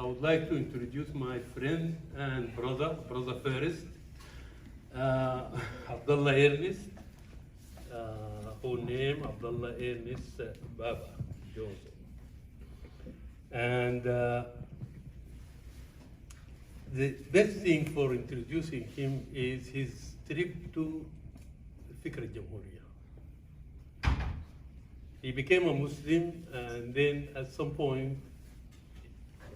would like to introduce my friend and brother first, Abdullah Ernest, whose name Abdullah Ernest Baba Joseph. And the best thing for introducing him is his trip to Fikr al-Jamhuriyah. He became a Muslim, and then at some point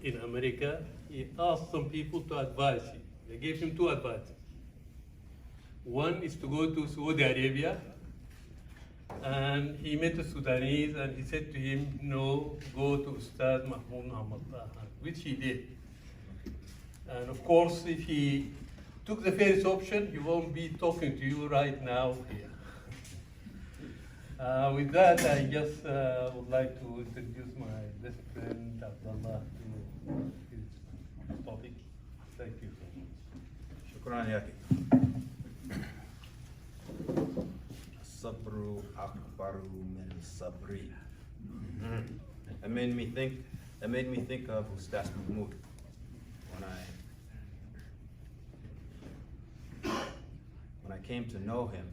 in America, he asked some people to advise him. They gave him two advices. One is to go to Saudi Arabia, and he met a Sudanese, and he said to him, no, go to Ustadh Mahmoud Mohammed Taha, which he did. And of course, if he took the first option, he won't be talking to you right now here. With that, I just would like to introduce my best friend, Abdullah, to his topic. Thank you so much. Shukran yaki. Sabru akbaru min sabri. That made me think of Ustadh Mahmoud when I came to know him,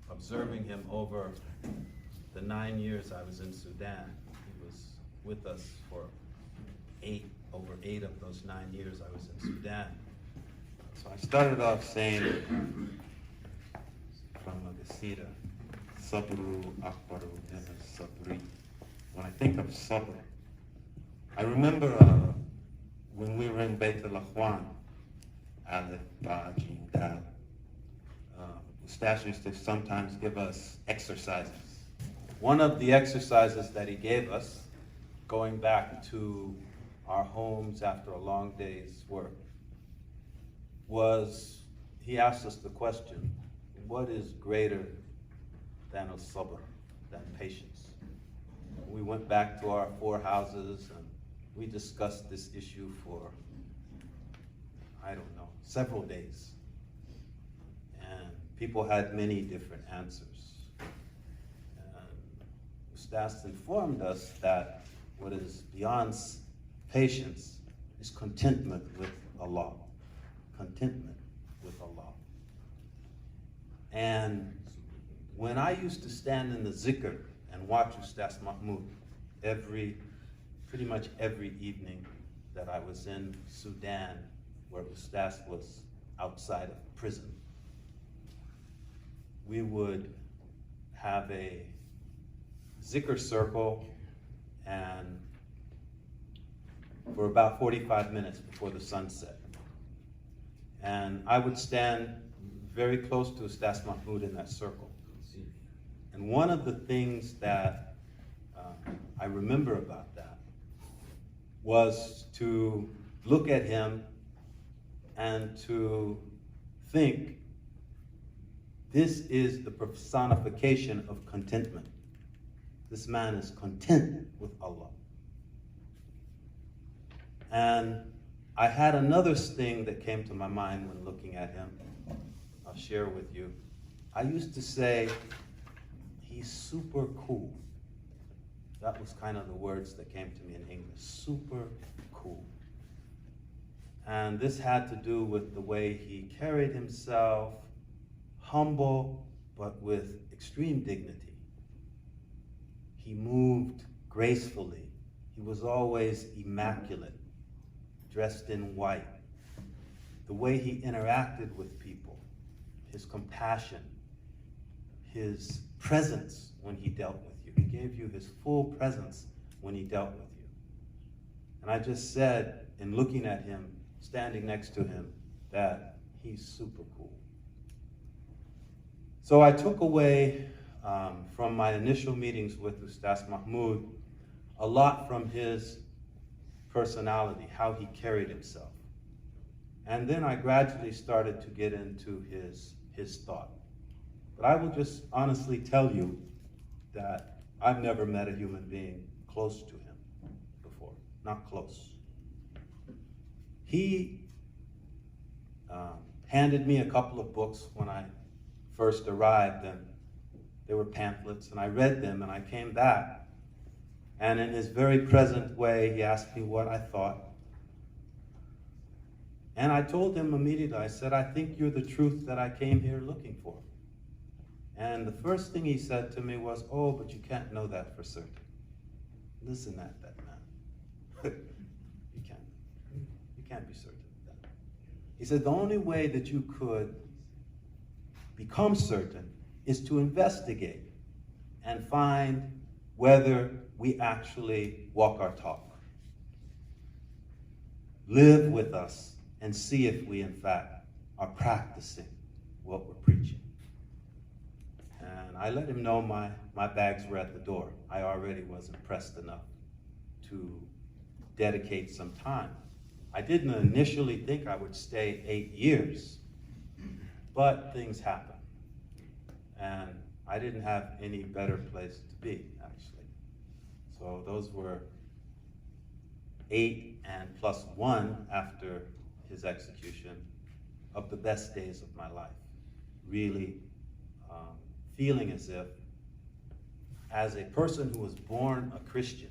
observing him over the 9 years I was in Sudan. He was with us for over eight of those 9 years I was in Sudan. So I started off saying from a Qasida, Sabru akbaru min sabri. When I think of sabr, I remember when we were in Bayt al-Akhwan, Alif, Ba, Jim, Dal, Ustadh used to sometimes give us exercises. One of the exercises that he gave us, going back to our homes after a long day's work, was he asked us the question, what is greater than sabr, than patience? We went back to our 4 houses and we discussed this issue for, I don't know, several days. And people had many different answers. And Ustadh informed us that what is beyond patience is contentment with Allah. Contentment with Allah. And when I used to stand in the zikr and watch Ustadh Mahmoud pretty much every evening that I was in Sudan, where Ustadh was outside of prison, we would have a zikr circle, and for about 45 minutes before the sunset. And I would stand very close to Ustadh Mahmoud in that circle. And one of the things that I remember about that was to look at him and to think, this is the personification of contentment. This man is content with Allah. And I had another thing that came to my mind when looking at him. I'll share with you. I used to say, he's super cool. That was kind of the words that came to me in English, super cool. And this had to do with the way he carried himself, humble, but with extreme dignity. He moved gracefully. He was always immaculate, dressed in white. The way he interacted with people, his compassion, his presence when he dealt with you. He gave you his full presence when he dealt with you. And I just said, in looking at him, standing next to him, that he's super cool. So I took away from my initial meetings with Ustadh Mahmoud a lot from his personality, how he carried himself. And then I gradually started to get into his thought. But I will just honestly tell you that I've never met a human being close to him before, not close. He handed me a couple of books when I first arrived, and they were pamphlets, and I read them, and I came back. And in his very present way, he asked me what I thought. And I told him immediately, I said, I think you're the truth that I came here looking for. And the first thing he said to me was, oh, but you can't know that for certain. Listen at that, man. You can't be certain of that. He said, the only way that you could become certain is to investigate and find whether we actually walk our talk. Live with us and see if we, in fact, are practicing what we're preaching. And I let him know my bags were at the door. I already was impressed enough to dedicate some time. I didn't initially think I would stay 8 years, but things happen. And I didn't have any better place to be, actually. So those were 8 and plus 1 after his execution of the best days of my life. Really feeling as if, as a person who was born a Christian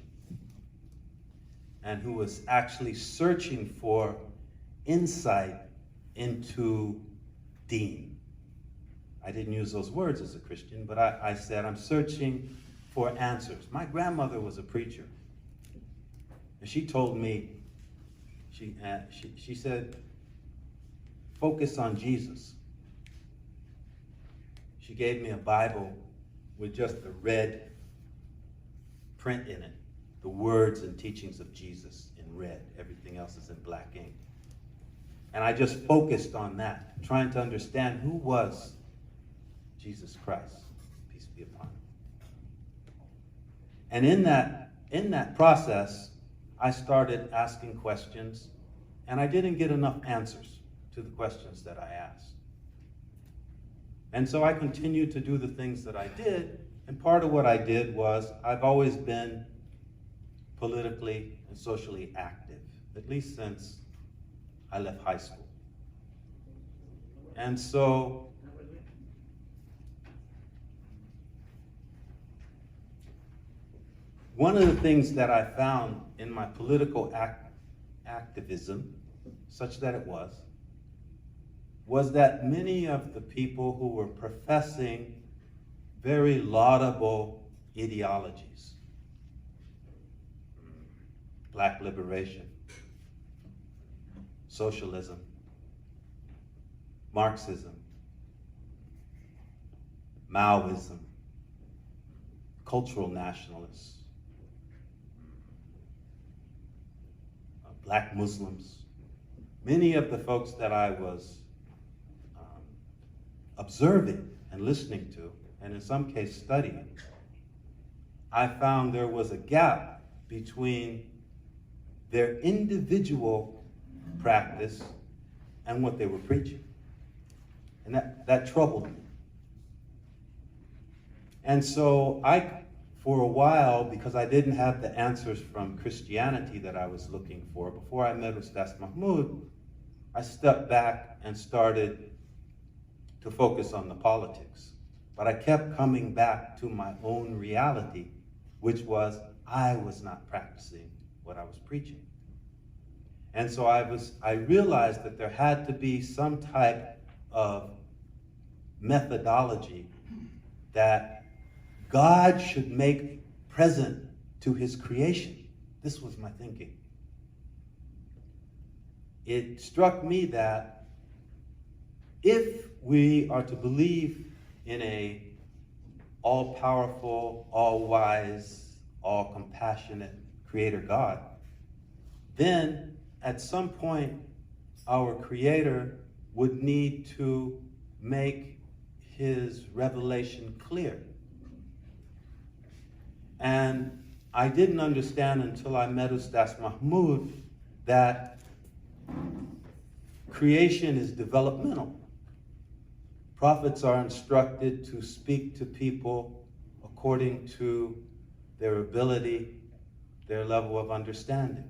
and who was actually searching for insight into deen. I didn't use those words as a Christian, but I said I'm searching for answers. My grandmother was a preacher. And she told me, she said, focus on Jesus. She gave me a Bible with just the red print in it, the words and teachings of Jesus in red. Everything else is in black ink. And I just focused on that, trying to understand who was Jesus Christ, peace be upon him. And in that process, I started asking questions, and I didn't get enough answers to the questions that I asked. And so I continued to do the things that I did, and part of what I did was I've always been politically and socially active, at least since I left high school. And so one of the things that I found in my political activism, such that it was that many of the people who were professing very laudable ideologies, Black liberation, socialism, Marxism, Maoism, cultural nationalists, Black Muslims, many of the folks that I was observing and listening to, and in some case studying, I found there was a gap between their individual practice and what they were preaching. And that troubled me. And so for a while, because I didn't have the answers from Christianity that I was looking for, before I met Ustadh Mahmoud, I stepped back and started to focus on the politics. But I kept coming back to my own reality, which was I was not practicing what I was preaching. And so I realized that there had to be some type of methodology that God should make present to his creation. This was my thinking. It struck me that if we are to believe in a all-powerful, all-wise, all-compassionate Creator God, then at some point our Creator would need to make his revelation clear. And I didn't understand until I met Ustadh Mahmoud that creation is developmental. Prophets are instructed to speak to people according to their ability, their level of understanding.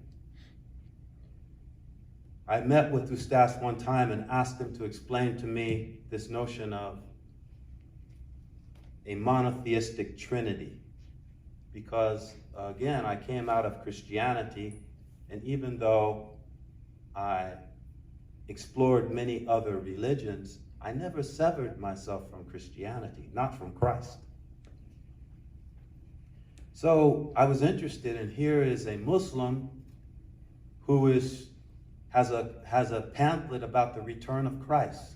I met with Ustadh one time and asked him to explain to me this notion of a monotheistic trinity. Because, again, I came out of Christianity, and even though I explored many other religions, I never severed myself from Christianity, not from Christ. So I was interested, and here is a Muslim who has a pamphlet about the return of Christ,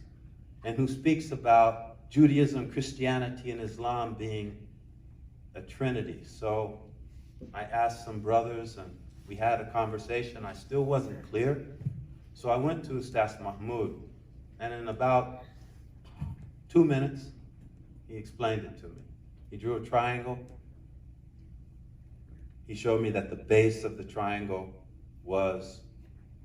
and who speaks about Judaism, Christianity, and Islam being a trinity. So I asked some brothers, and we had a conversation. I still wasn't clear. So I went to Ustadh Mahmoud, and in about 2 minutes, he explained it to me. He drew a triangle. He showed me that the base of the triangle was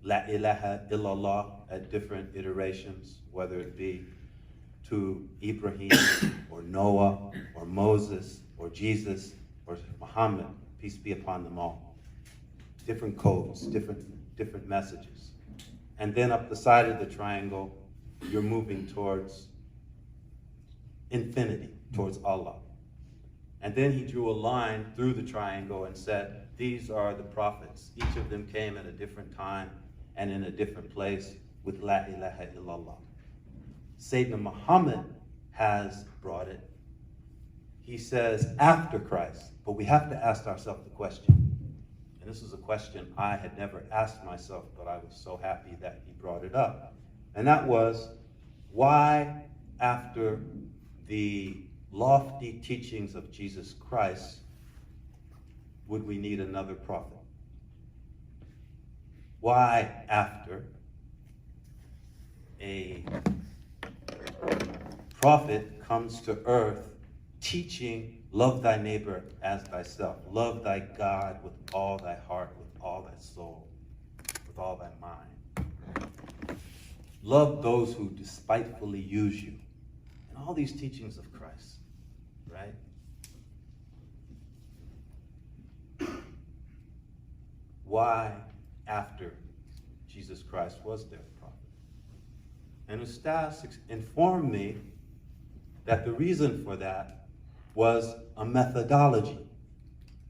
La ilaha illallah at different iterations, whether it be to Ibrahim or Noah or Moses or Jesus or Muhammad, peace be upon them all. Different codes, different messages. And then up the side of the triangle, you're moving towards infinity, towards Allah. And then he drew a line through the triangle and said, these are the prophets. Each of them came at a different time and in a different place with La ilaha illallah. Sayyidina Muhammad has brought it. He says after Christ, but we have to ask ourselves the question. And this is a question I had never asked myself, but I was so happy that he brought it up. And that was, why after the lofty teachings of Jesus Christ would we need another prophet? Why after a prophet comes to earth teaching, love thy neighbor as thyself, love thy God with all thy heart, with all thy soul, with all thy mind, love those who despitefully use you, and all these teachings of Christ, right? Why after Jesus Christ was there a prophet? And Ustadh informed me that the reason for that was a methodology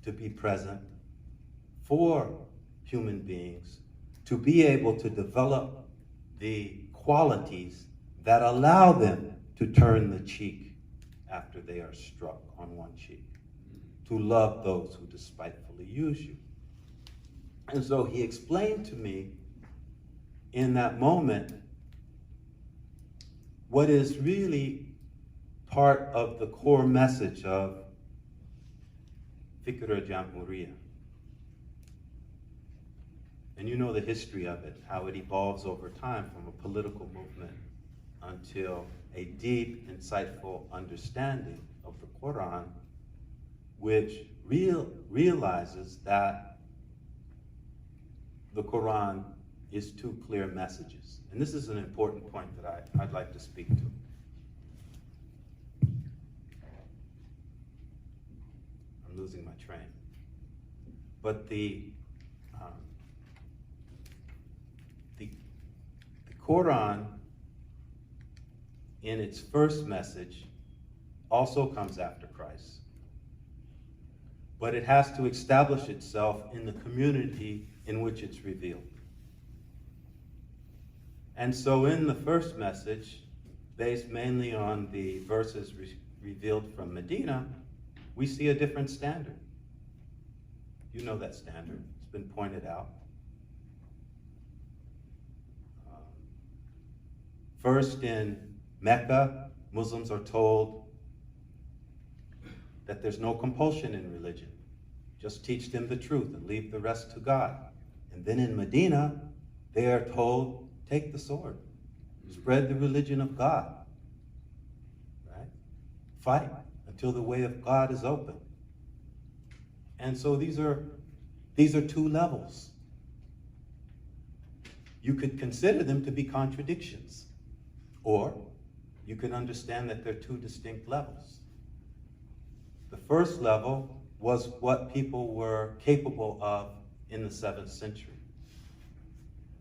to be present for human beings to be able to develop the qualities that allow them to turn the cheek after they are struck on one cheek, to love those who despitefully use you. And so he explained to me in that moment what is really part of the core message of Fikr al-Jamhuriyah. And you know the history of it, how it evolves over time from a political movement until a deep, insightful understanding of the Quran, which realizes that the Quran is two clear messages. And this is an important point that I'd like to speak to. I'm losing my train. But the Quran, in its first message, also comes after Christ. But it has to establish itself in the community in which it's revealed. And so in the first message, based mainly on the verses revealed from Medina, we see a different standard. You know that standard. It's been pointed out. First, in Mecca, Muslims are told that there's no compulsion in religion. Just teach them the truth and leave the rest to God. And then in Medina, they are told, take the sword, spread the religion of God, right? Fight until the way of God is open. And so these are two levels. You could consider them to be contradictions, or you can understand that they're two distinct levels. The first level was what people were capable of in the 7th century.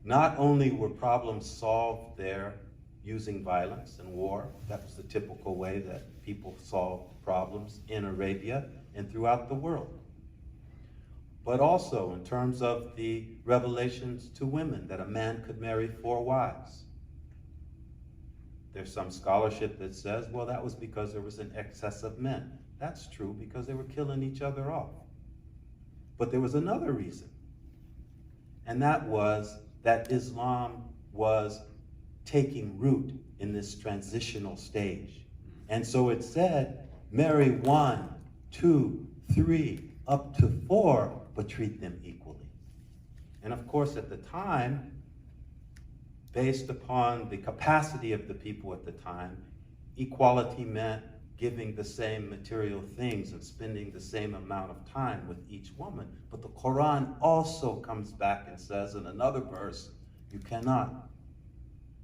Not only were problems solved there using violence and war, that was the typical way that people solved problems in Arabia and throughout the world. but also in terms of the revelations to women that a man could marry 4 wives. There's some scholarship that says, well, that was because there was an excess of men. That's true because they were killing each other off. But there was another reason, and that was that Islam was taking root in this transitional stage. And so it said, marry 1, 2, 3, up to 4, but treat them equally. And of course, at the time, based upon the capacity of the people at the time, equality meant giving the same material things and spending the same amount of time with each woman. But the Quran also comes back and says in another verse, you cannot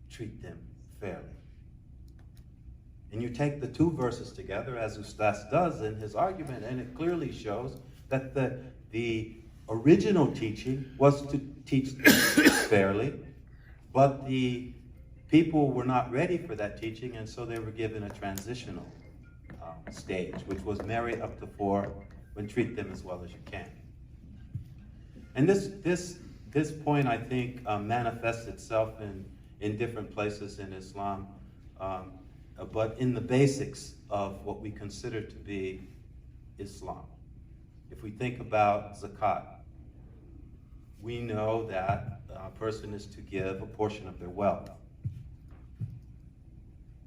treat them fairly. And you take the 2 verses together, as Ustadh does in his argument, and it clearly shows that the original teaching was to teach fairly, but the people were not ready for that teaching, and so they were given a transitional stage, which was marry up to 4 and treat them as well as you can. And this point, I think, manifests itself in different places in Islam, but in the basics of what we consider to be Islam. If we think about zakat, we know that a person is to give a portion of their wealth.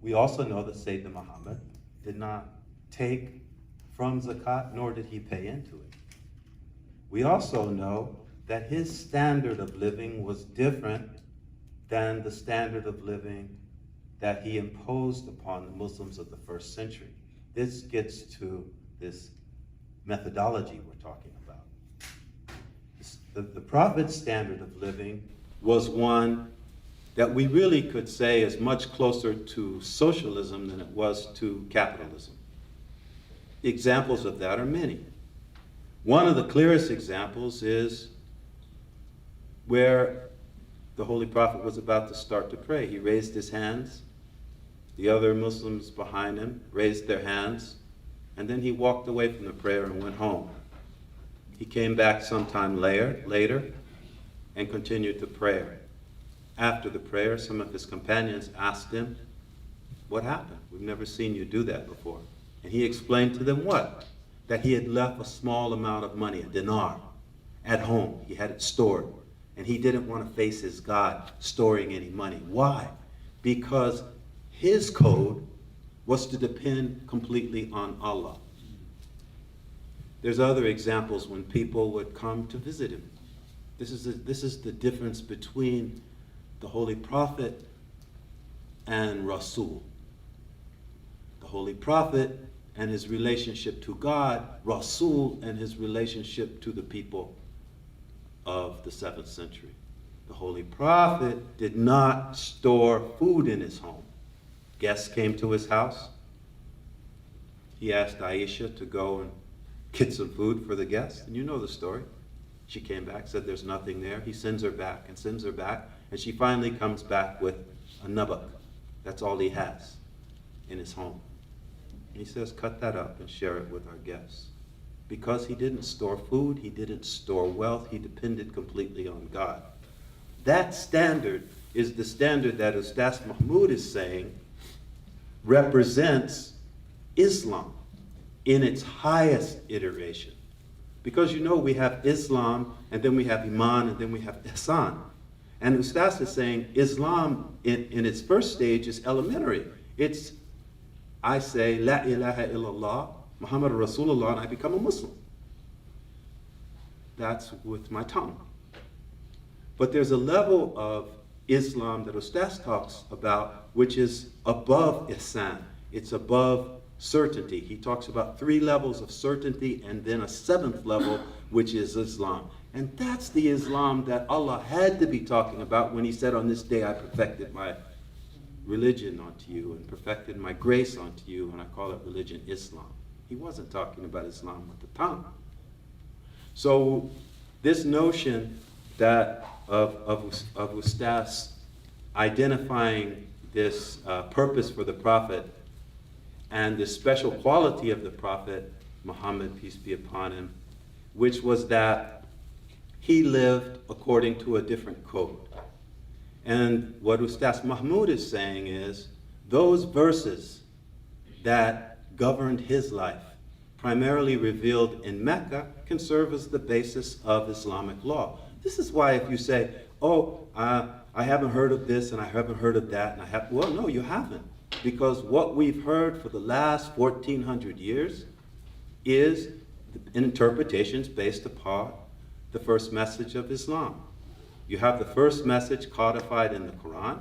We also know that Sayyidina Muhammad did not take from zakat, nor did he pay into it. We also know that his standard of living was different than the standard of living that he imposed upon the Muslims of the first century. This gets to this methodology we're talking about. The Prophet's standard of living was one that we really could say is much closer to socialism than it was to capitalism. Examples of that are many. One of the clearest examples is where the Holy Prophet was about to start to pray. He raised his hands. The other Muslims behind him raised their hands, and then he walked away from the prayer and went home. He came back sometime later and continued to pray. After the prayer, some of his companions asked him, what happened? We've never seen you do that before. And he explained to them what? That he had left a small amount of money, a dinar, at home. He had it stored. And he didn't want to face his God storing any money. Why? Because his code was to depend completely on Allah. There's other examples when people would come to visit him. This is the difference between the Holy Prophet and Rasul. The Holy Prophet and his relationship to God, Rasul and his relationship to the people of the 7th century. The Holy Prophet did not store food in his home. Guests came to his house. He asked Aisha to go and get some food for the guests, and you know the story. She came back, said there's nothing there. He sends her back and sends her back, and she finally comes back with a nabak. That's all he has in his home. And he says, cut that up and share it with our guests. Because he didn't store food, he didn't store wealth, he depended completely on God. That standard is the standard that Ustadh Mahmoud is saying represents Islam in its highest iteration. Because you know we have Islam, and then we have Iman, and then we have Ihsan. And Ustadh is saying Islam in its first stage is elementary. It's, I say, La ilaha illallah, Muhammad Rasulullah, and I become a Muslim. That's with my tongue. But there's a level of Islam that Ustadh talks about, which is above Ihsan. It's above certainty. He talks about 3 levels of certainty and then a 7th level, which is Islam. And that's the Islam that Allah had to be talking about when he said, on this day I perfected my religion onto you and perfected my grace onto you, and I call it religion Islam. He wasn't talking about Islam with the tongue. So this notion that of Ustadh identifying this purpose for the Prophet and the special quality of the Prophet Muhammad, peace be upon him, which was that he lived according to a different code. And what Ustadh Mahmoud is saying is, those verses that governed his life, primarily revealed in Mecca, can serve as the basis of Islamic law. This is why if you say, oh, I haven't heard of this and I haven't heard of that, and well, no, you haven't. Because what we've heard for the last 1,400 years is interpretations based upon the first message of Islam. You have the first message codified in the Quran,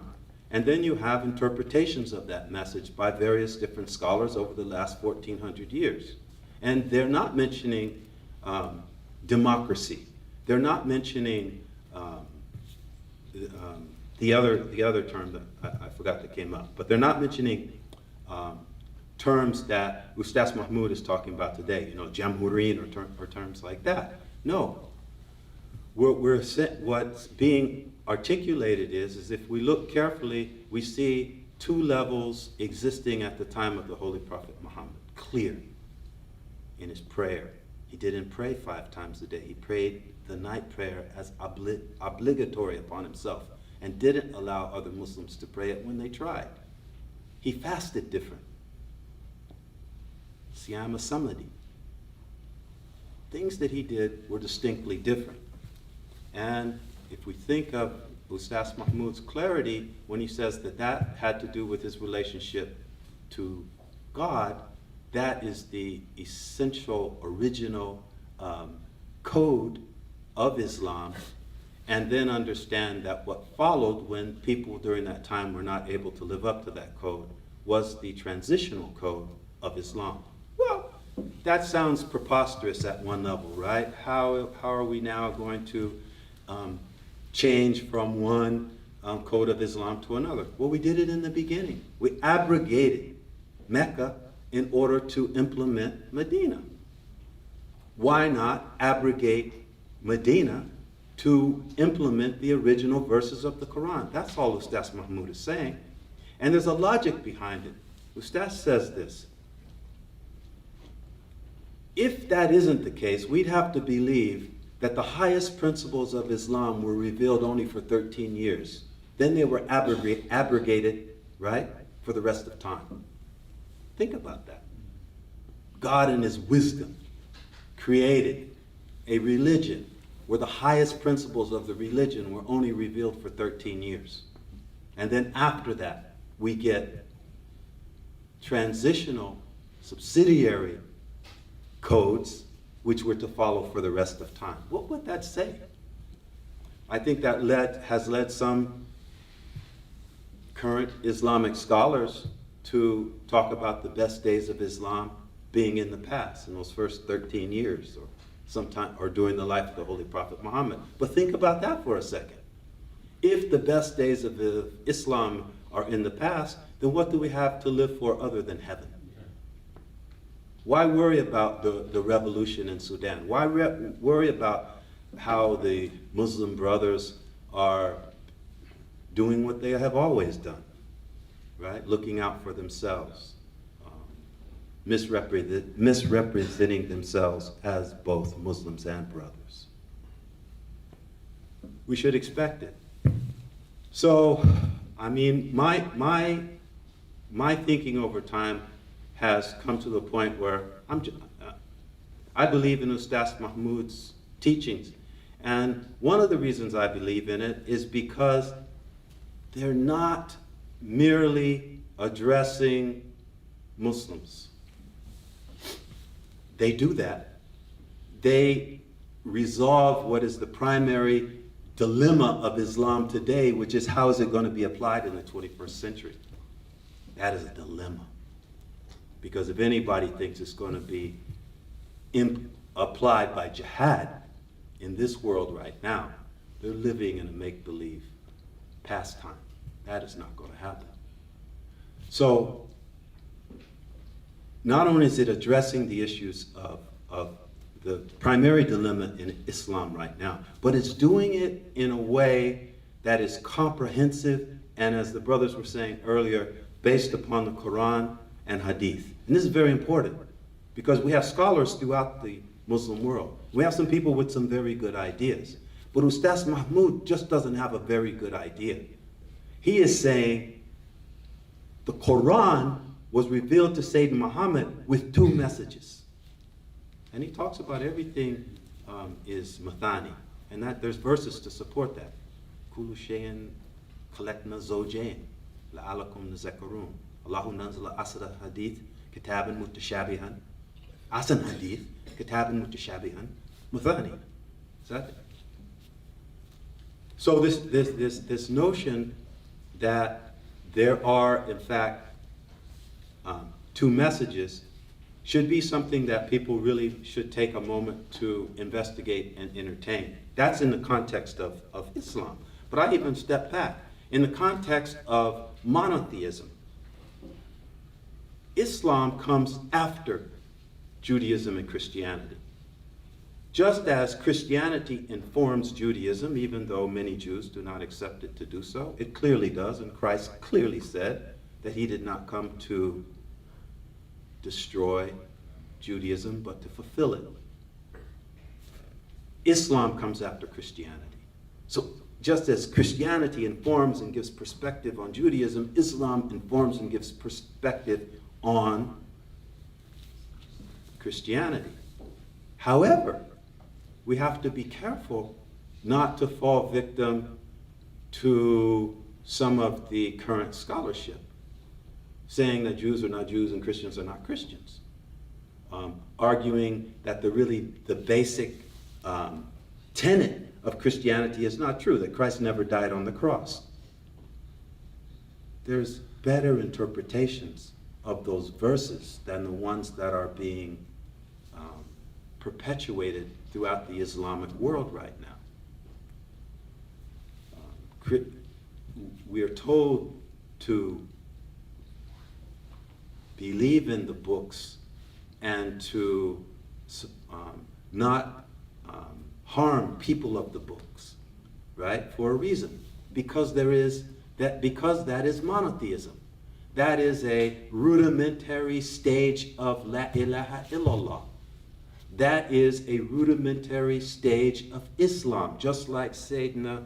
and then you have interpretations of that message by various different scholars over the last 1,400 years. And they're not mentioning democracy. They're not mentioning the other term that I forgot that came up, but they're not mentioning terms that Ustadh Mahmoud is talking about today, Jamhuriyeen or terms like that. No. What's being articulated is if we look carefully, we see two levels existing at the time of the Holy Prophet Muhammad, clear in his prayer. He didn't pray 5 times a day. He prayed the night prayer as obligatory upon himself and didn't allow other Muslims to pray it when they tried. He fasted different. Siyam Samadi. Things that he did were distinctly different. And if we think of Ustadh Mahmoud's clarity when he says that that had to do with his relationship to God, that is the essential, original code of Islam, and then understand that what followed when people during that time were not able to live up to that code was the transitional code of Islam. Well, that sounds preposterous at one level, right? How are we now going to change from one code of Islam to another? Well, we did it in the beginning. We abrogated Mecca in order to implement Medina. Why not abrogate Medina to implement the original verses of the Quran? That's all Ustadh Mahmoud is saying. And there's a logic behind it. Ustadh says this. If that isn't the case, we'd have to believe that the highest principles of Islam were revealed only for 13 years. Then they were abrogated, right, for the rest of time. Think about that. God in his wisdom created a religion where the highest principles of the religion were only revealed for 13 years. And then after that, we get transitional, subsidiary codes which were to follow for the rest of time. What would that say? I think that has led some current Islamic scholars to talk about the best days of Islam being in the past, in those first 13 years, or sometime, or during the life of the Holy Prophet Muhammad. But think about that for a second. If the best days of Islam are in the past, then what do we have to live for other than heaven? Why worry about the revolution in Sudan? Why worry about how the Muslim brothers are doing what they have always done, right? Looking out for themselves, misrepresenting themselves as both Muslims and brothers. We should expect it. So, I mean, my thinking over time has come to the point where I believe in Ustadh Mahmoud's teachings. And one of the reasons I believe in it is because they're not merely addressing Muslims. They do that. They resolve what is the primary dilemma of Islam today, which is how is it going to be applied in the 21st century? That is a dilemma. Because if anybody thinks it's going to be applied by jihad in this world right now, they're living in a make-believe pastime. That is not going to happen. So, not only is it addressing the issues of the primary dilemma in Islam right now, but it's doing it in a way that is comprehensive and, as the brothers were saying earlier, based upon the Quran and Hadith. And this is very important because we have scholars throughout the Muslim world. We have some people with some very good ideas. But Ustadh Mahmoud just doesn't have a very good idea. He is saying the Quran was revealed to Sayyidina Muhammad with two messages. And he talks about everything is mathani, and that there's verses to support that. Kulu shayin khalaqna zawjayn la'alakum nazakarun. Allahu nanzala asra hadith kitaban mutashabihan. Asan hadith kitaban mutashabihan mathani. Is that it? So this notion that there are, in fact, two messages should be something that people really should take a moment to investigate and entertain. That's in the context of Islam. But I even step back. In the context of monotheism, Islam comes after Judaism and Christianity. Just as Christianity informs Judaism, even though many Jews do not accept it to do so, it clearly does, and Christ clearly said that he did not come to destroy Judaism, but to fulfill it. Islam comes after Christianity. So just as Christianity informs and gives perspective on Judaism, Islam informs and gives perspective on Christianity. However, we have to be careful not to fall victim to some of the current scholarship, saying that Jews are not Jews and Christians are not Christians, arguing that the basic tenet of Christianity is not true, that Christ never died on the cross. There's better interpretations of those verses than the ones that are being perpetuated throughout the Islamic world right now. We are told to believe in the books and to not harm people of the books, right? For a reason, because that is monotheism. That is a rudimentary stage of La ilaha illallah. That is a rudimentary stage of Islam, just like Sayyidina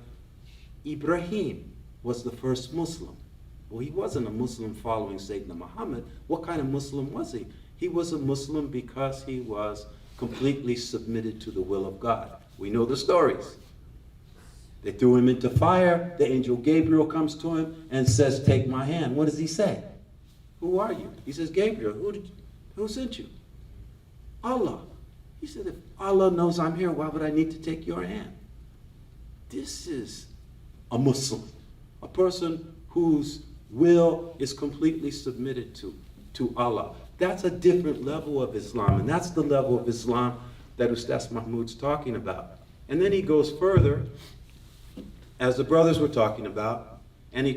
Ibrahim was the first Muslim. Well, he wasn't a Muslim following Sayyidina Muhammad. What kind of Muslim was he? He was a Muslim because he was completely submitted to the will of God. We know the stories. They threw him into fire. The angel Gabriel comes to him and says, "Take my hand." What does he say? "Who are you?" He says, "Gabriel." Who sent you? "Allah." He said, "If Allah knows I'm here, why would I need to take your hand?" This is a Muslim, a person whose will is completely submitted to Allah. That's a different level of Islam, and that's the level of Islam that Ustadh Mahmoud's talking about. And then he goes further, as the brothers were talking about, and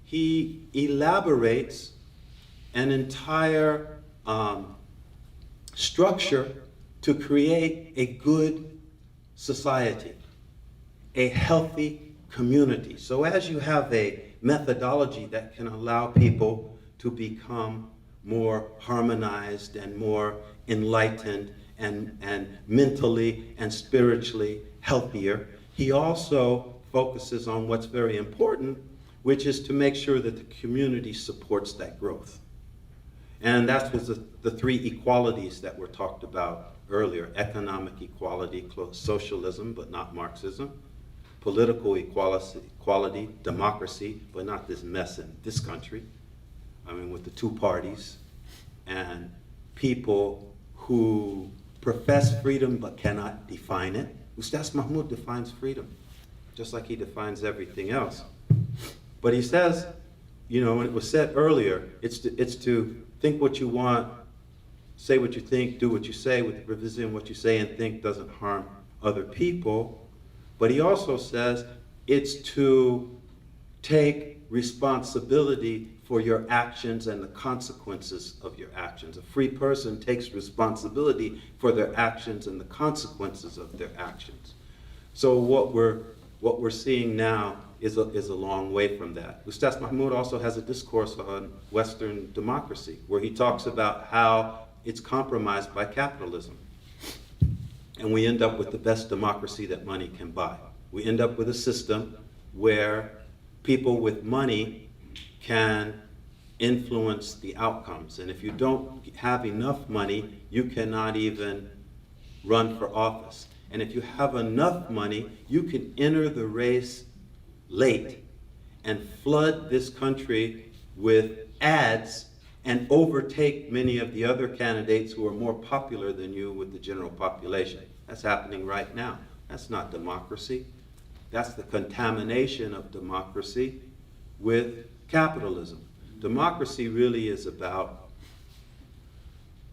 he elaborates an entire structure to create a good society, a healthy community. So as you have a methodology that can allow people to become more harmonized and more enlightened and mentally and spiritually healthier, he also focuses on what's very important, which is to make sure that the community supports that growth. And that was the three equalities that were talked about earlier: economic equality, socialism, but not Marxism; political equality, democracy, but not this mess in this country, with the two parties, and people who profess freedom but cannot define it. Ustadh Mahmoud defines freedom, just like he defines everything else. But he says, and it was said earlier, it's to think what you want, say what you think, do what you say, with the provision what you say and think doesn't harm other people. But he also says it's to take responsibility for your actions and the consequences of your actions. A free person takes responsibility for their actions and the consequences of their actions. So what we're seeing now is a long way from that. Ustadh Mahmoud also has a discourse on Western democracy, where he talks about how it's compromised by capitalism. and we end up with the best democracy that money can buy. We end up with a system where people with money can influence the outcomes. And if you don't have enough money, you cannot even run for office. And if you have enough money, you can enter the race late and flood this country with ads and overtake many of the other candidates who are more popular than you with the general population. That's happening right now. That's not democracy. That's the contamination of democracy with capitalism. Democracy really is about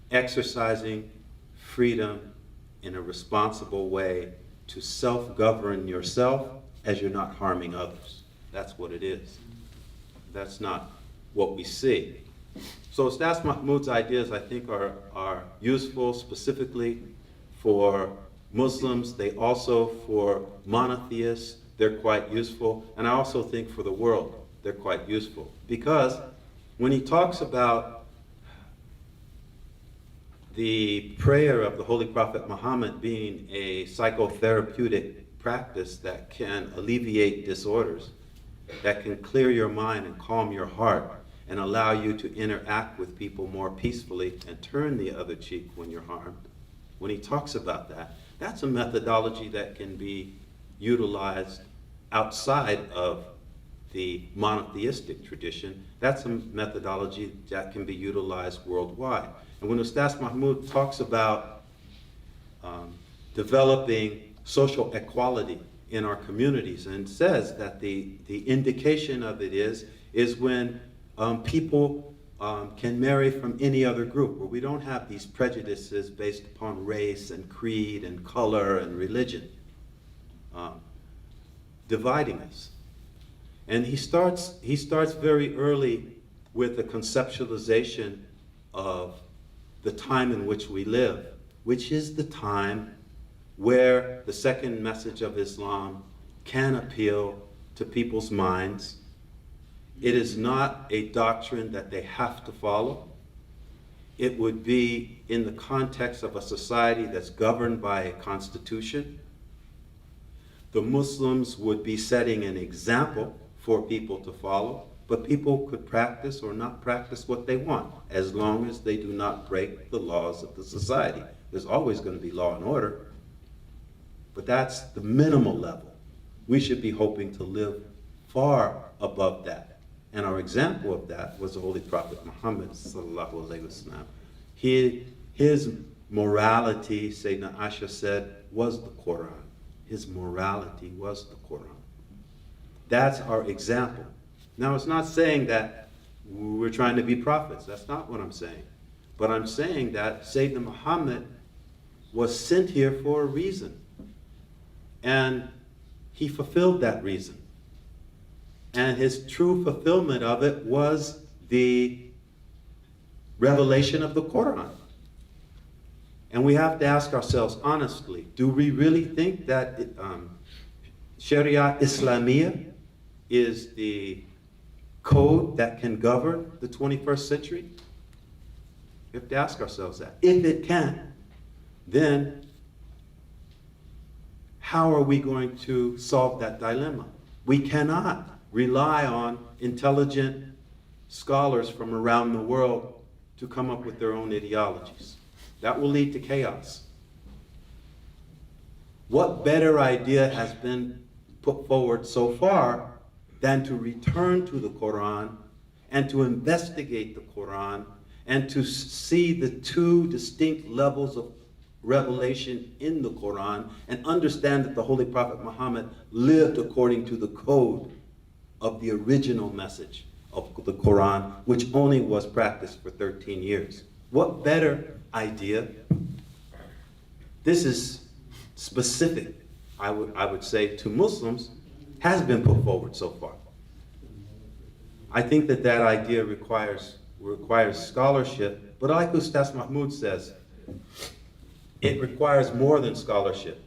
exercising freedom in a responsible way to self-govern yourself as you're not harming others. That's what it is. That's not what we see. So Ustadh Mahmoud's ideas, I think, are useful specifically for Muslims. They also, for monotheists, they're quite useful. And I also think for the world, they're quite useful. Because when he talks about the prayer of the Holy Prophet Muhammad being a psychotherapeutic practice that can alleviate disorders, that can clear your mind and calm your heart, and allow you to interact with people more peacefully and turn the other cheek when you're harmed. When he talks about that, that's a methodology that can be utilized outside of the monotheistic tradition. That's a methodology that can be utilized worldwide. And when Ustadh Mahmoud talks about developing social equality in our communities, and says that the indication of it is when people can marry from any other group, where we don't have these prejudices based upon race and creed and color and religion dividing us. And he starts very early with the conceptualization of the time in which we live, which is the time where the second message of Islam can appeal to people's minds. It is not a doctrine that they have to follow. It would be in the context of a society that's governed by a constitution. The Muslims would be setting an example for people to follow, but people could practice or not practice what they want, as long as they do not break the laws of the society. There's always going to be law and order, but that's the minimal level. We should be hoping to live far above that. And our example of that was the Holy Prophet Muhammad sallallahu alaihi wasallam. His morality, Sayyidina Aisha said, was the Quran. His morality was the Quran. That's our example. Now, it's not saying that we're trying to be prophets. That's not what I'm saying. But I'm saying that Sayyidina Muhammad was sent here for a reason. And he fulfilled that reason. And his true fulfillment of it was the revelation of the Quran. And we have to ask ourselves honestly, do we really think that Sharia Islamiyah is the code that can govern the 21st century? We have to ask ourselves that. If it can, then how are we going to solve that dilemma? We cannot rely on intelligent scholars from around the world to come up with their own ideologies. That will lead to chaos. What better idea has been put forward so far than to return to the Quran and to investigate the Quran and to see the two distinct levels of revelation in the Quran and understand that the Holy Prophet Muhammad lived according to the code of the original message of the Quran, which only was practiced for 13 years. What better idea? This is specific, I would say, to Muslims, has been put forward so far. I think that idea requires scholarship, but like Ustadh Mahmoud says, it requires more than scholarship.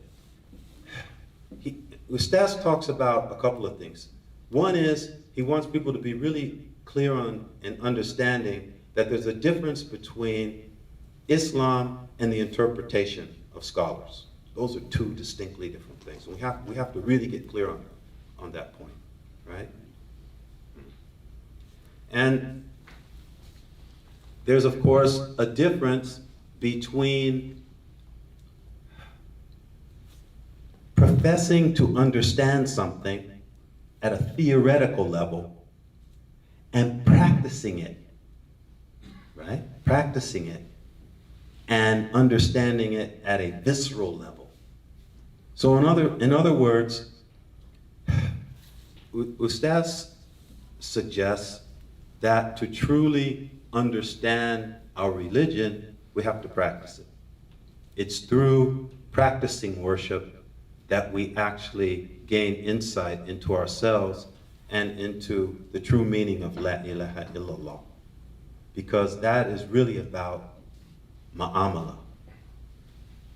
Ustadh talks about a couple of things. One is he wants people to be really clear on and understanding that there's a difference between Islam and the interpretation of scholars. Those are two distinctly different things. We have to really get clear on that point, right? And there's, of course, a difference between professing to understand something at a theoretical level and practicing it, right? Practicing it and understanding it at a visceral level. So in other words, Ustadh suggests that to truly understand our religion, we have to practice it. It's through practicing worship that we actually gain insight into ourselves and into the true meaning of La ilaha illallah. Because that is really about ma'amala.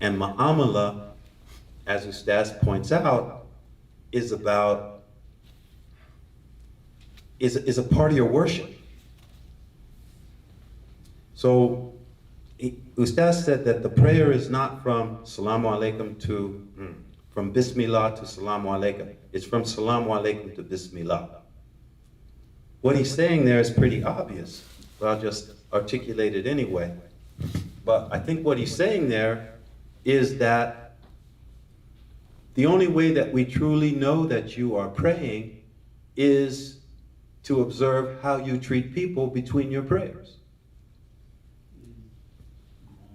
And ma'amala, as Ustadh points out, is a part of your worship. So Ustadh said that the prayer is not from Salamu Alaikum from Bismillah to Salamu Alaikum. It's from Salamu Alaikum to Bismillah. What he's saying there is pretty obvious, but I'll just articulate it anyway. But I think what he's saying there is that the only way that we truly know that you are praying is to observe how you treat people between your prayers.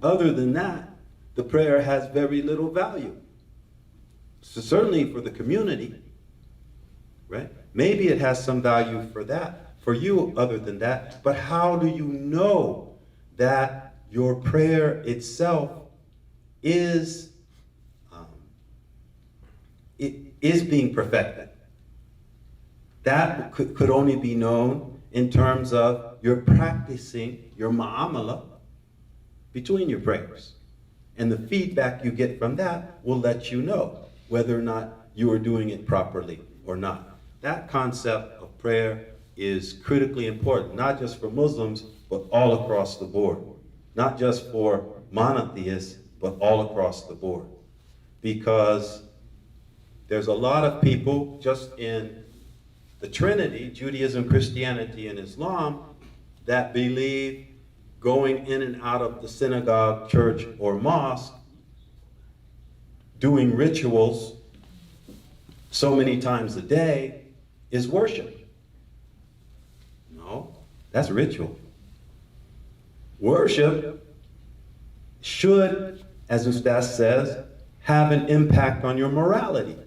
Other than that, the prayer has very little value. So certainly for the community, right? Maybe it has some value for that, for you other than that, but how do you know that your prayer itself is being perfected? That could only be known in terms of you're practicing your ma'amala between your prayers. And the feedback you get from that will let you know whether or not you are doing it properly or not. That concept of prayer is critically important, not just for Muslims, but all across the board. Not just for monotheists, but all across the board. Because there's a lot of people just in the Trinity, Judaism, Christianity, and Islam, that believe going in and out of the synagogue, church, or mosque, doing rituals so many times a day is worship. No, that's ritual. Worship should, as Ustadh says, have an impact on your morality.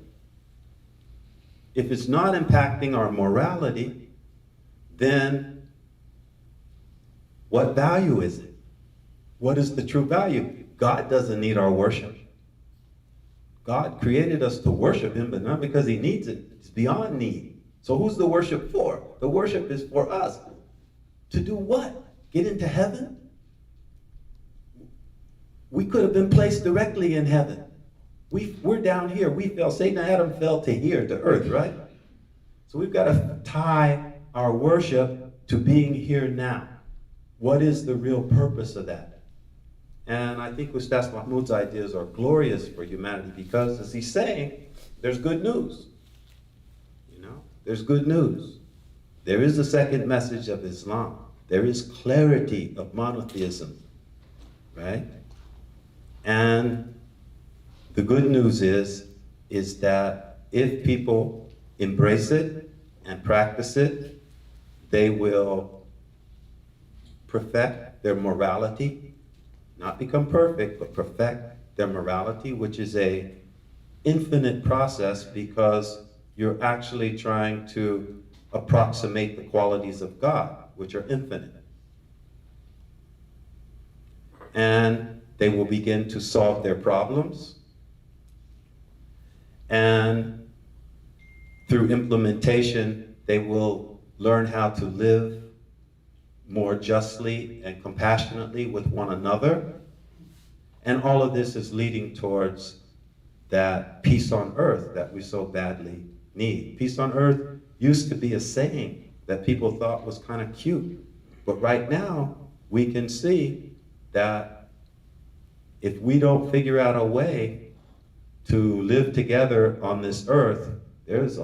If it's not impacting our morality, then what value is it? What is the true value? God doesn't need our worship. God created us to worship him, but not because he needs it. It's beyond need. So who's the worship for? The worship is for us. To do what? Get into heaven? We could have been placed directly in heaven. We're down here. We fell. Satan and Adam fell to here, to earth, right? So we've got to tie our worship to being here now. What is the real purpose of that? And I think Ustadh Mahmoud's ideas are glorious for humanity because, as he's saying, there's good news. You know, there's good news. There is a second message of Islam. There is clarity of monotheism, right? And the good news is that if people embrace it and practice it, they will perfect their morality. Not become perfect, but perfect their morality, which is a infinite process because you're actually trying to approximate the qualities of God, which are infinite. And they will begin to solve their problems. And through implementation, they will learn how to live more justly and compassionately with one another. And all of this is leading towards that peace on earth that we so badly need. Peace on earth used to be a saying that people thought was kind of cute. But right now, we can see that if we don't figure out a way to live together on this earth, there's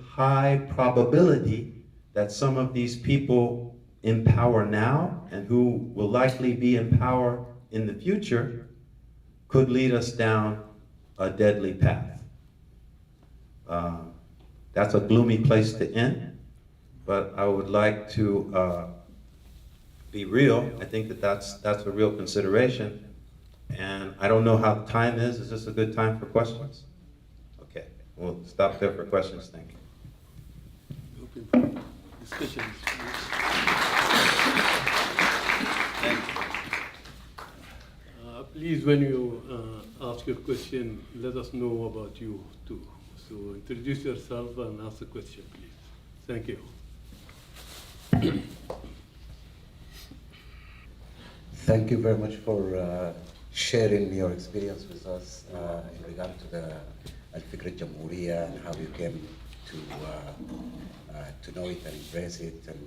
high probability that some of these people in power now and who will likely be in power in the future could lead us down a deadly path. That's a gloomy place to end, but I would like to be real. I think that's a real consideration. And I don't know how the time is. Is this a good time for questions? Okay, we'll stop there for questions. Thank you. Open for discussions. Please, when you ask your question, let us know about you too. So introduce yourself and ask the question, please. Thank you. Thank you very much for sharing your experience with us in regard to the Al-Fikr Jamhuriya and how you came to know it and embrace it, and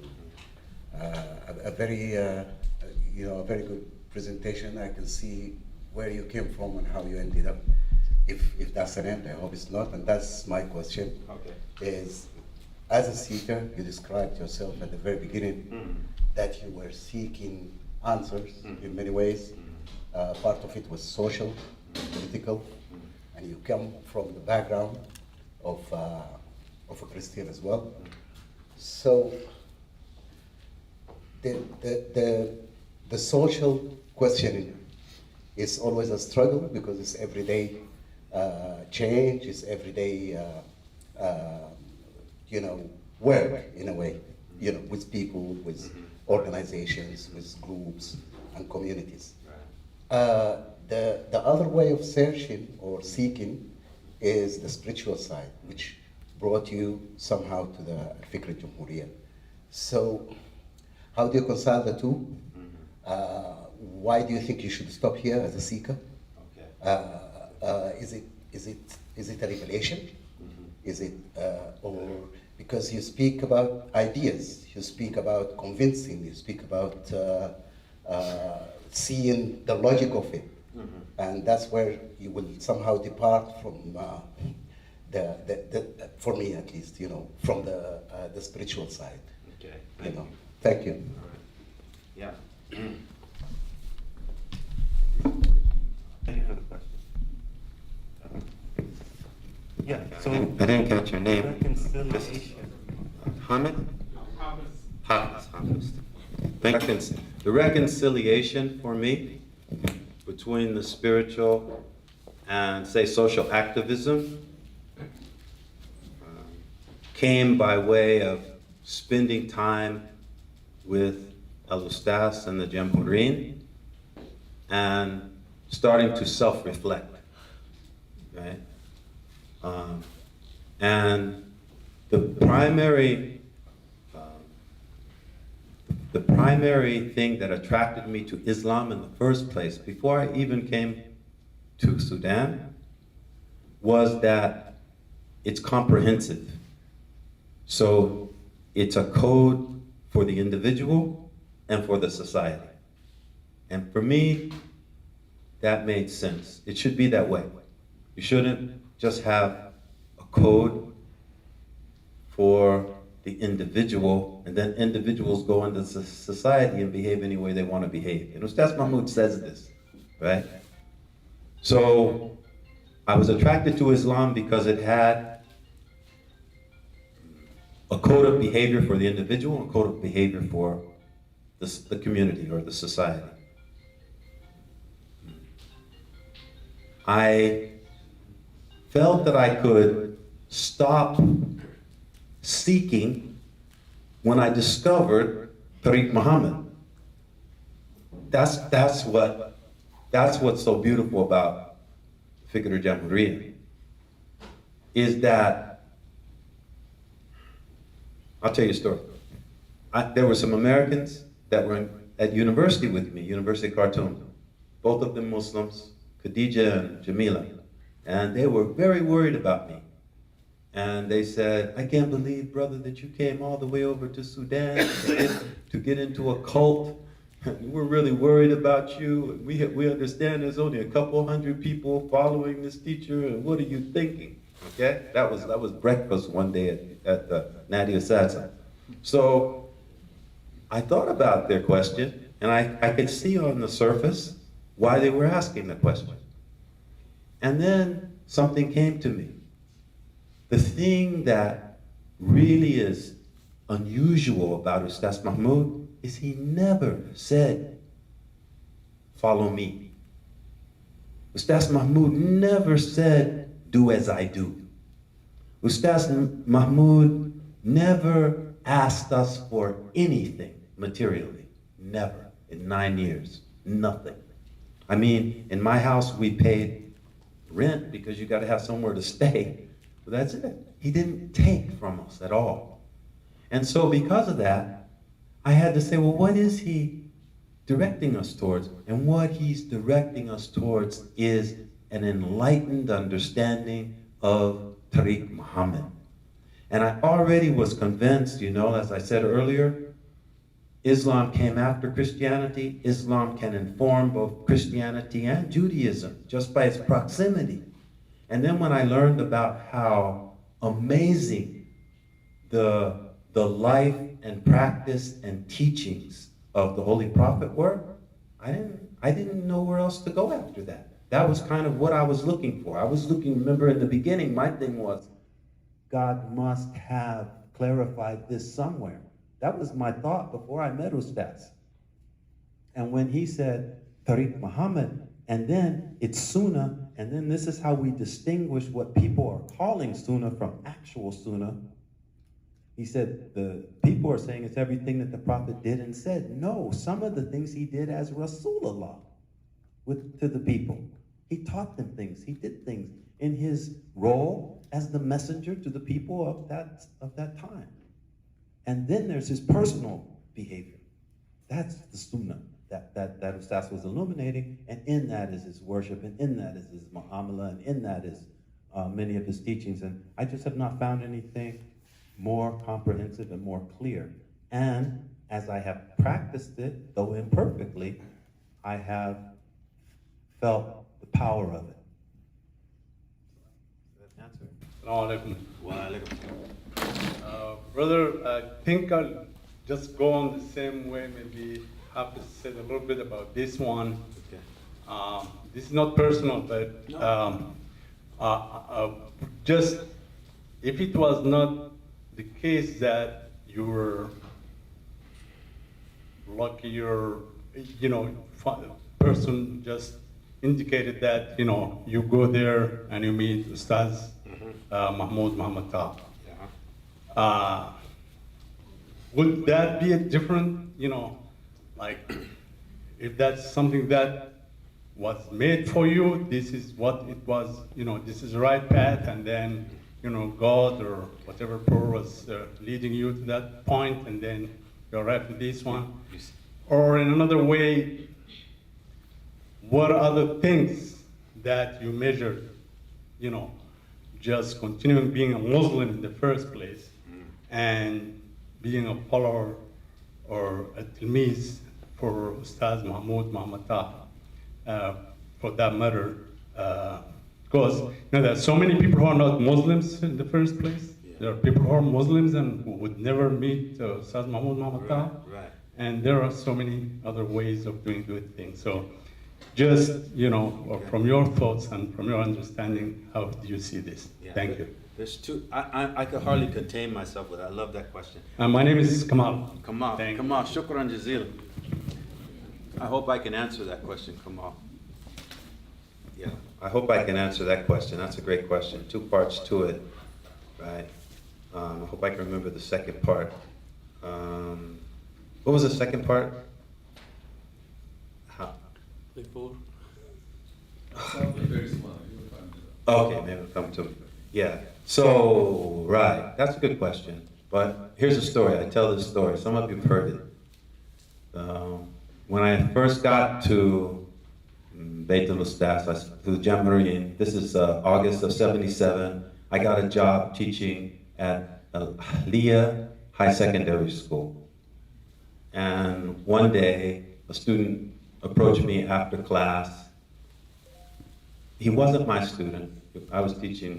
a very good presentation. I can see where you came from and how you ended up. If that's an end, I hope it's not, and that's my question. Okay. Is, as a seeker, you described yourself at the very beginning that you were seeking answers in many ways. Part of it was social, political, and you come from the background of a Christian as well. So the social questioning is always a struggle because it's everyday change, it's everyday work in a way, with people, with organizations, with groups and communities. The other way of searching or seeking is the spiritual side, which brought you somehow to the Al-Fikr Jamhuriya. So how do you reconcile the two? Why do you think you should stop here as a seeker? Okay. Is it a revelation? Is it or because you speak about ideas, you speak about convincing, you speak about seeing the logic of it, and that's where you will somehow depart from for me at least, from the spiritual side. Okay. Thank you. Yeah. Thank you for the question. Yeah. So I didn't catch your name. reconciliation. Hamid? Hafiz. Thank you. The reconciliation for me between the spiritual and, say, social activism came by way of spending time with Al-Ustadh and the Jamhuriyin and starting to self-reflect, right? And the primary thing that attracted me to Islam in the first place, before I even came to Sudan, was that it's comprehensive. So it's a code for the individual and for the society. And for me, that made sense. It should be that way. You shouldn't just have a code for the individual, and then individuals go into society and behave any way they want to behave. And Ustadh Mahmoud says this, right? So I was attracted to Islam because it had a code of behavior for the individual and a code of behavior for the community or the society. I felt that I could stop seeking when I discovered Tariq Muhammad. That's what's so beautiful about Fikr Jamhuriya, is that, I'll tell you a story. There were some Americans that were at university with me, University of Khartoum, both of them Muslims, Khadija and Jamila, and they were very worried about me. And they said, I can't believe, brother, that you came all the way over to Sudan to get into a cult we're really worried about you. We understand there's only a couple hundred people following this teacher, and what are you thinking? Okay, that was breakfast one day at the Nadia Sasa. So I thought about their question, and I could see on the surface why they were asking the question. And then something came to me. The thing that really is unusual about Ustadh Mahmoud is he never said, follow me. Ustadh Mahmoud never said, do as I do. Ustadh Mahmoud never asked us for anything materially. Never. In 9 years. Nothing. I mean, in my house we paid rent because you got to have somewhere to stay. But that's it. He didn't take from us at all. And so because of that, I had to say, well, what is he directing us towards? And what he's directing us towards is an enlightened understanding of Tariq Muhammad. And I already was convinced, as I said earlier, Islam came after Christianity. Islam can inform both Christianity and Judaism just by its proximity. And then when I learned about how amazing the life and practice and teachings of the Holy Prophet were, I didn't know where else to go after that. That was kind of what I was looking for. I was looking, remember in the beginning, my thing was, God must have clarified this somewhere. That was my thought before I met Ustadh. And when he said, Tariq Muhammad, and then it's Sunnah, and then this is how we distinguish what people are calling Sunnah from actual Sunnah. He said, the people are saying it's everything that the Prophet did and said. No, some of the things he did as Rasulullah to the people. He taught them things. He did things in his role as the messenger to the people of that time. And then there's his personal behavior. That's the Sunnah that Ustadh was illuminating, and in that is his worship, and in that is his mu'amala, and in that is many of his teachings. And I just have not found anything more comprehensive and more clear. And as I have practiced it, though imperfectly, I have felt the power of it. Answer? Assalamu alaikum. Brother, I think I'll just go on the same way, maybe have to say a little bit about this one. Okay. This is not personal, but just if it was not the case that you were lucky or, person just indicated that, you go there and you meet Ustadh Mahmoud Mohammed Taha. Would that be a different, like, if that's something that was made for you, this is what it was, this is the right path, and then, God or whatever power was leading you to that point, and then you arrived at this one? Or in another way, what are other things that you measured, just continuing being a Muslim in the first place, and being a follower or a tilmiz for Ustadh Mahmoud Mohammed Taha, for that matter, because there are so many people who are not Muslims in the first place. Yeah. There are people who are Muslims and who would never meet Ustadh Mahmoud Mohammed Taha. Right. And there are so many other ways of doing good things. So just, from your thoughts and from your understanding, how do you see this? Yeah. Thank you. There's two, I could hardly contain myself with that. I love that question. My name is Kamal. Kamal, shukran jazil. I hope I can answer that question, Kamal. Yeah, I hope I can answer that question. That's a great question. 2 parts to it, right? I hope I can remember the second part. What was the second part? How? Before. Okay, maybe it'll come to me. Yeah, so, right, that's a good question. But here's a story. I tell this story. Some of you have heard it. When I first got to Beit al-Ustadh, to the Jamboree, this is August of '77, I got a job teaching at Ahliya High Secondary School. And one day, a student approached me after class. He wasn't my student. I was teaching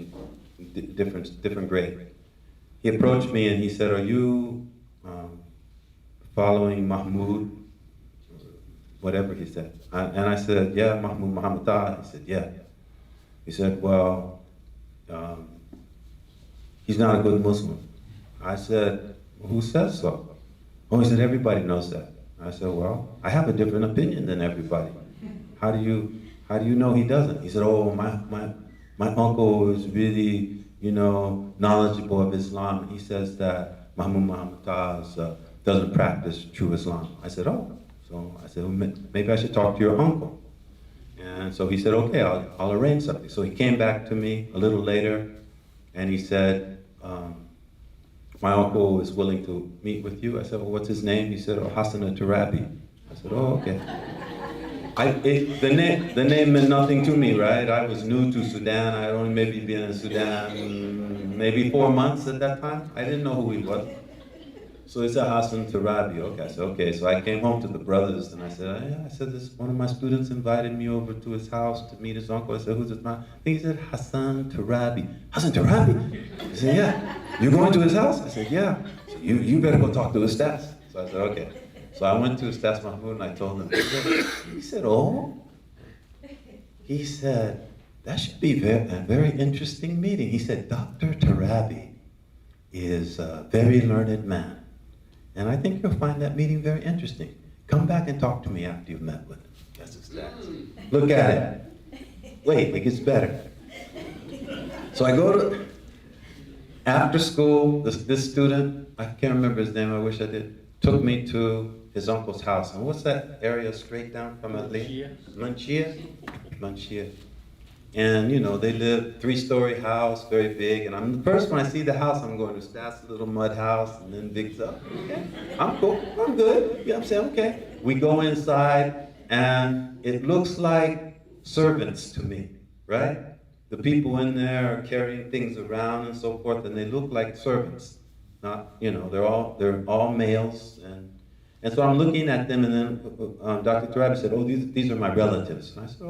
different grade. He approached me and he said, "Are you following Mahmoud?" Whatever he said. And I said, "Yeah, Mahmoud Mohammed Taha." He said, "Yeah." He said, "Well, he's not a good Muslim." I said, "Well, who says so?" Oh, he said, "Everybody knows that." I said, "Well, I have a different opinion than everybody. How do you know he doesn't?" He said, "Oh, my uncle is really, knowledgeable of Islam. He says that Mahmoud Mohammed Taha doesn't practice true Islam." I said, "Oh." So I said, "Well, maybe I should talk to your uncle." And so he said, "Okay, I'll arrange something." So he came back to me a little later and he said, "My uncle is willing to meet with you." I said, "Well, what's his name?" He said, "Oh, Hassan Tarabi." I said, "Oh, okay." The name meant nothing to me, right? I was new to Sudan. I had only maybe been in Sudan maybe 4 months at that time. I didn't know who he was. So he said, "Hassan Tarabi." Okay, I said, "Okay." So I came home to the brothers and I said, "This one of my students invited me over to his house to meet his uncle." I said, "Who's his man?" I think he said, "Hassan Tarabi." "Hassan Tarabi?" I said, "Yeah." "You going to his house?" I said, "Yeah." So you better go talk to Ustadh. So I said, "Okay." So I went to Ustadh Mahmoud and I told him. He said, "Oh." He said, "That should be a very interesting meeting." He said, "Dr. Tarabi is a very learned man. And I think you'll find that meeting very interesting. Come back and talk to me after you've met with him." That's Ustadh. Look at it. Wait, it gets better. So I go to, after school, this student, I can't remember his name, I wish I did, took me to his uncle's house. And what's that area straight down from Ali? Manchia. And they live 3-story house, very big. And I'm the first when I see the house, I'm going to Ustadh's little mud house and then big stuff. Okay, I'm cool, I'm good. Yeah, I'm saying, okay. We go inside and it looks like servants to me, right? The people in there are carrying things around and so forth, and they look like servants. Not, they're all males, and so I'm looking at them, and then Dr. Tarabi said, "Oh, these are my relatives." And I said,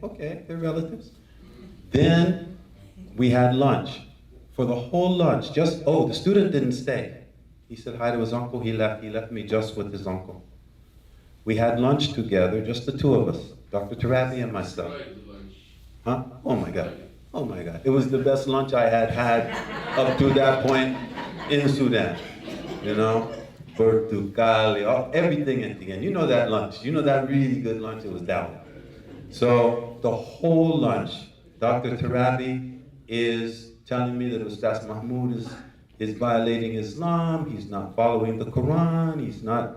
okay, they're relatives. Then we had lunch. For the whole lunch, the student didn't stay. He said hi to his uncle, he left me just with his uncle. We had lunch together, just the two of us, Dr. Tarabi and myself. Huh? Oh my God. It was the best lunch I had up to that point in Sudan. Portugal, everything at the end. That lunch. That really good lunch, it was that one. So the whole lunch, Dr. Tarabi is telling me that Ustadh Mahmoud is violating Islam, he's not following the Quran, he's not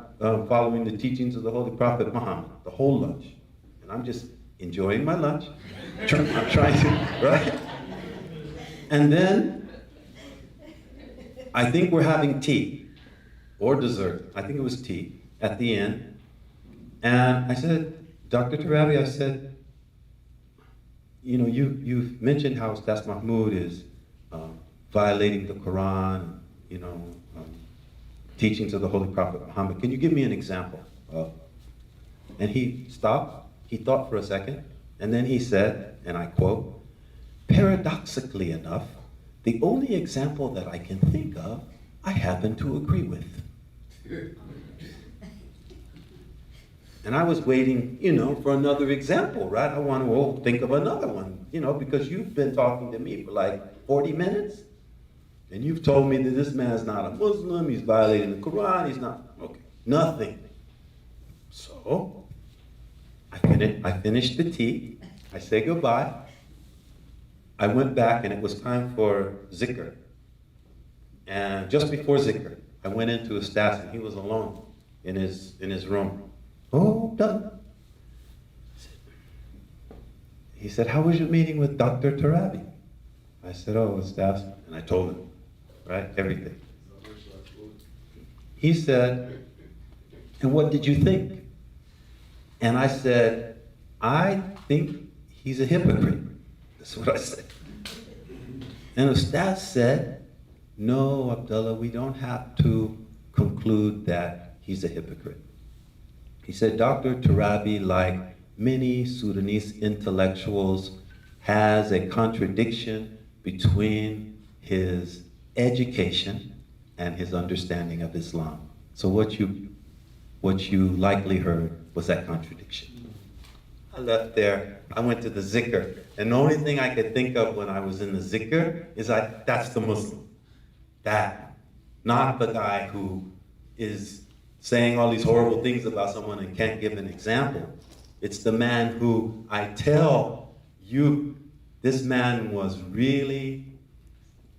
following the teachings of the Holy Prophet Muhammad, the whole lunch. And I'm just enjoying my lunch. I'm trying to, right? And then, I think we're having tea, or dessert. I think it was tea, at the end. And I said, "Dr. Tarabi," I said, you've mentioned how Ustadh Mahmoud is violating the Quran, teachings of the Holy Prophet Muhammad. Can you give me an example of?" And he stopped, he thought for a second, and then he said, and I quote, "Paradoxically enough, the only example that I can think of, I happen to agree with." And I was waiting, for another example, right? I want to think of another one, because you've been talking to me for like 40 minutes. And you've told me that this man's not a Muslim, he's violating the Quran, he's not, okay, nothing. So, I finished the tea, I say goodbye, I went back and it was time for zikr. And just before zikr, I went into his staff and he was alone in his room. "Oh, done." He said, "How was your meeting with Dr. Tarabi?" I said, "Oh, staff," and I told him, right, everything. He said, "And what did you think?" And I said, "I think he's a hypocrite." That's what I said. And Ustadh said, "No, Abdullah, we don't have to conclude that he's a hypocrite." He said, Dr. Tarabi, like many Sudanese intellectuals, has a contradiction between his education and his understanding of Islam. So what you likely heard was that contradiction. I left there, I went to the zikr, and the only thing I could think of when I was in the zikr is that's the Muslim. That, not the guy who is saying all these horrible things about someone and can't give an example. It's the man who I tell you, this man was really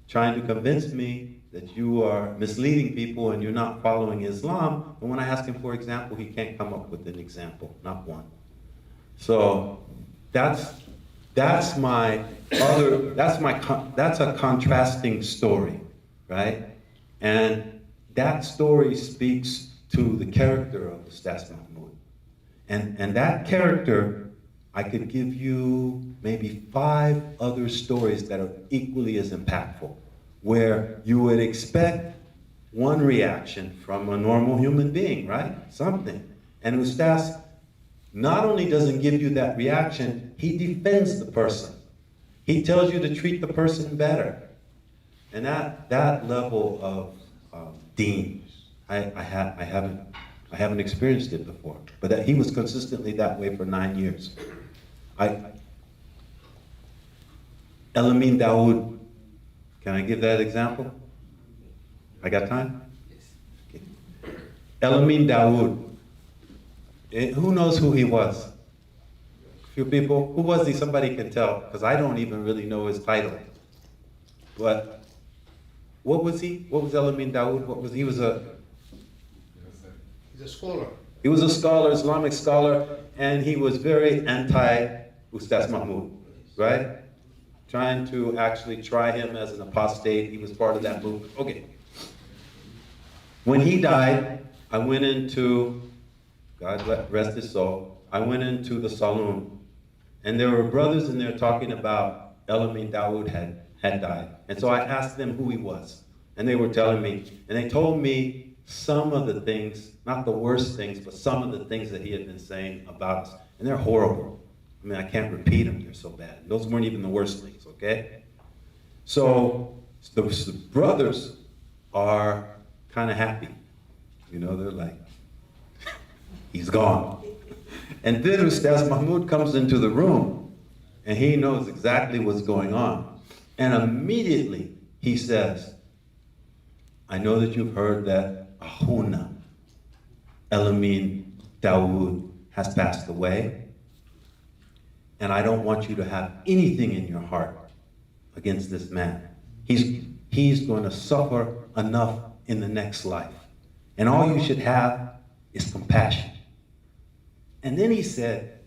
trying to convince me that you are misleading people and you're not following Islam. And when I ask him for example, he can't come up with an example, not one. So that's a contrasting story, right? And that story speaks to the character of Ustadh Mahmoud. And that character, I could give you maybe 5 other stories that are equally as impactful, where you would expect one reaction from a normal human being, right? Something. And Ustadh not only doesn't give you that reaction, he defends the person. He tells you to treat the person better. And that level of deen, I haven't experienced it before. But that he was consistently that way for 9 years. Elamin Dawood, can I give that example? I got time? Yes. Okay. Elamin Dawood. Who knows who he was? A few people. Who was he? Somebody can tell, because I don't even really know his title. But what was he? What was Elamin Dawood? What was he? He's a scholar. He was a scholar, Islamic scholar, and he was very anti-Ustadh Mahmoud, right? Trying to actually try him as an apostate. He was part of that movement. Okay. When he died, I went into, God rest his soul, I went into the saloon, and there were brothers in there talking about Elamin Dawood had died. And so I asked them who he was, and they were telling me, and they told me some of the things, not the worst things, but some of the things that he had been saying about us. And they're horrible. I mean, I can't repeat them, they're so bad. Those weren't even the worst things, okay? So the brothers are kind of happy. You know, they're like, he's gone. And then Ustadh Mahmoud comes into the room, and he knows exactly what's going on. And immediately he says, I know that you've heard that Ahuna, Elamin Dawood, has passed away. And I don't want you to have anything in your heart against this man. He's going to suffer enough in the next life. And all you should have is compassion. And then he said,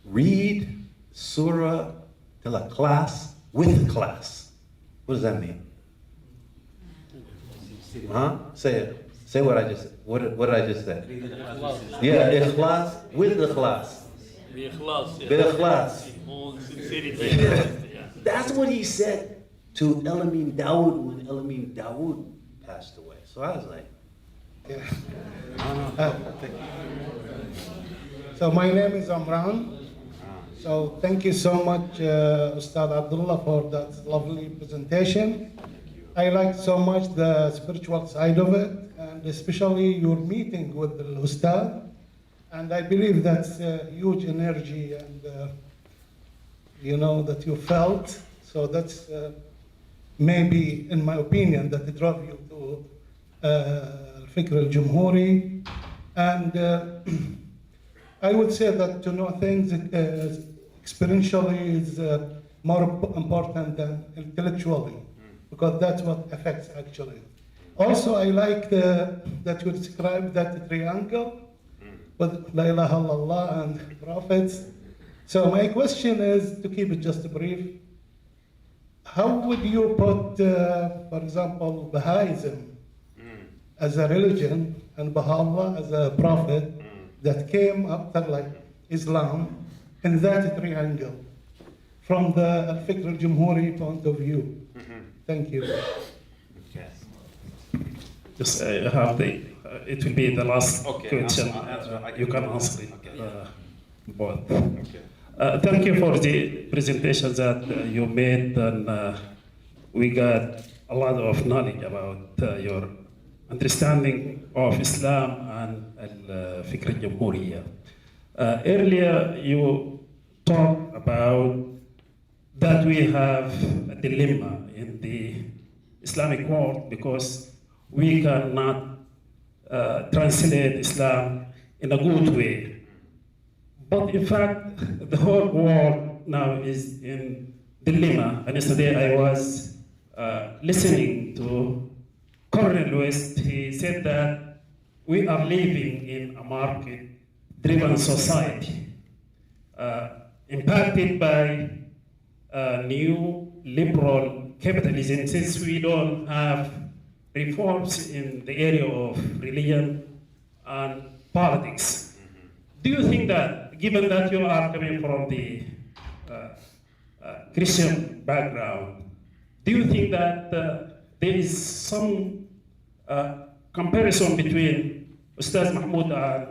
read Surah to la class with the class. What does that mean? Huh? Say it. Say what I just said. What did I just say? Yeah, ikhlas with the class. Bi-ikhlas. That's what he said to Elamin Dawood when Elamin Dawood passed away. So I was like, So my name is Amran. So thank you so much, Ustadh Abdullah, for that lovely presentation. I liked so much the spiritual side of it, and especially your meeting with the Ustadh. And I believe that's huge energy and, that you felt. So that's maybe, in my opinion, that drove you to Fikr al-Jumhuri. And I would say that to know things experientially is more important than intellectually, because that's what affects actually. Also, I like that you described that triangle with La ilaha illallah and prophets. So my question is, to keep it just brief, how would you put, for example, Baha'ism as a religion and Baha'u'llah as a prophet that came after like Islam in that triangle from the Al-Fikr al-Jumhuri point of view? Thank you. Yes, I have the it will be the last Okay, question. I'll answer. I can You can do that. answer it Okay. both. Okay. Thank you for the presentation that you made, and we got a lot of knowledge about your understanding of Islam and al-Fikr al-Jamhuriyya. Earlier, you talked about that we have a dilemma in the Islamic world because we cannot translate Islam in a good way. But in fact, the whole world now is in dilemma. And yesterday I was listening to Colonel West. He said that we are living in a market-driven society, impacted by new liberal capitalism, since we don't have reforms in the area of religion and politics. Do you think that, given that you are coming from the Christian background, do you think that there is some comparison between Ustadh Mahmoud and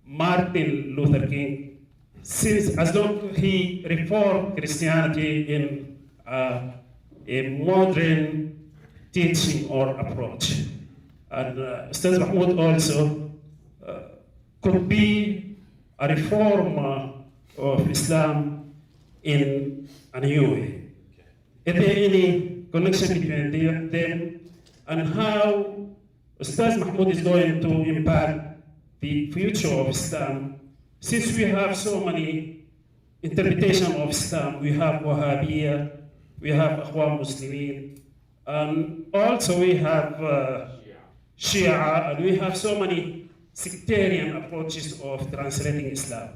Martin Luther King, since as long he reformed Christianity in a modern teaching or approach? And Ustadh Mahmoud also could be a reformer of Islam in a new way. Is there any connection between them, and how Ustadh Mahmoud is going to impact the future of Islam, since we have so many interpretations of Islam? We have Wahhabiyya, we have Akhwan Muslimin, and also we have Shia, and we have so many sectarian approaches of translating Islam.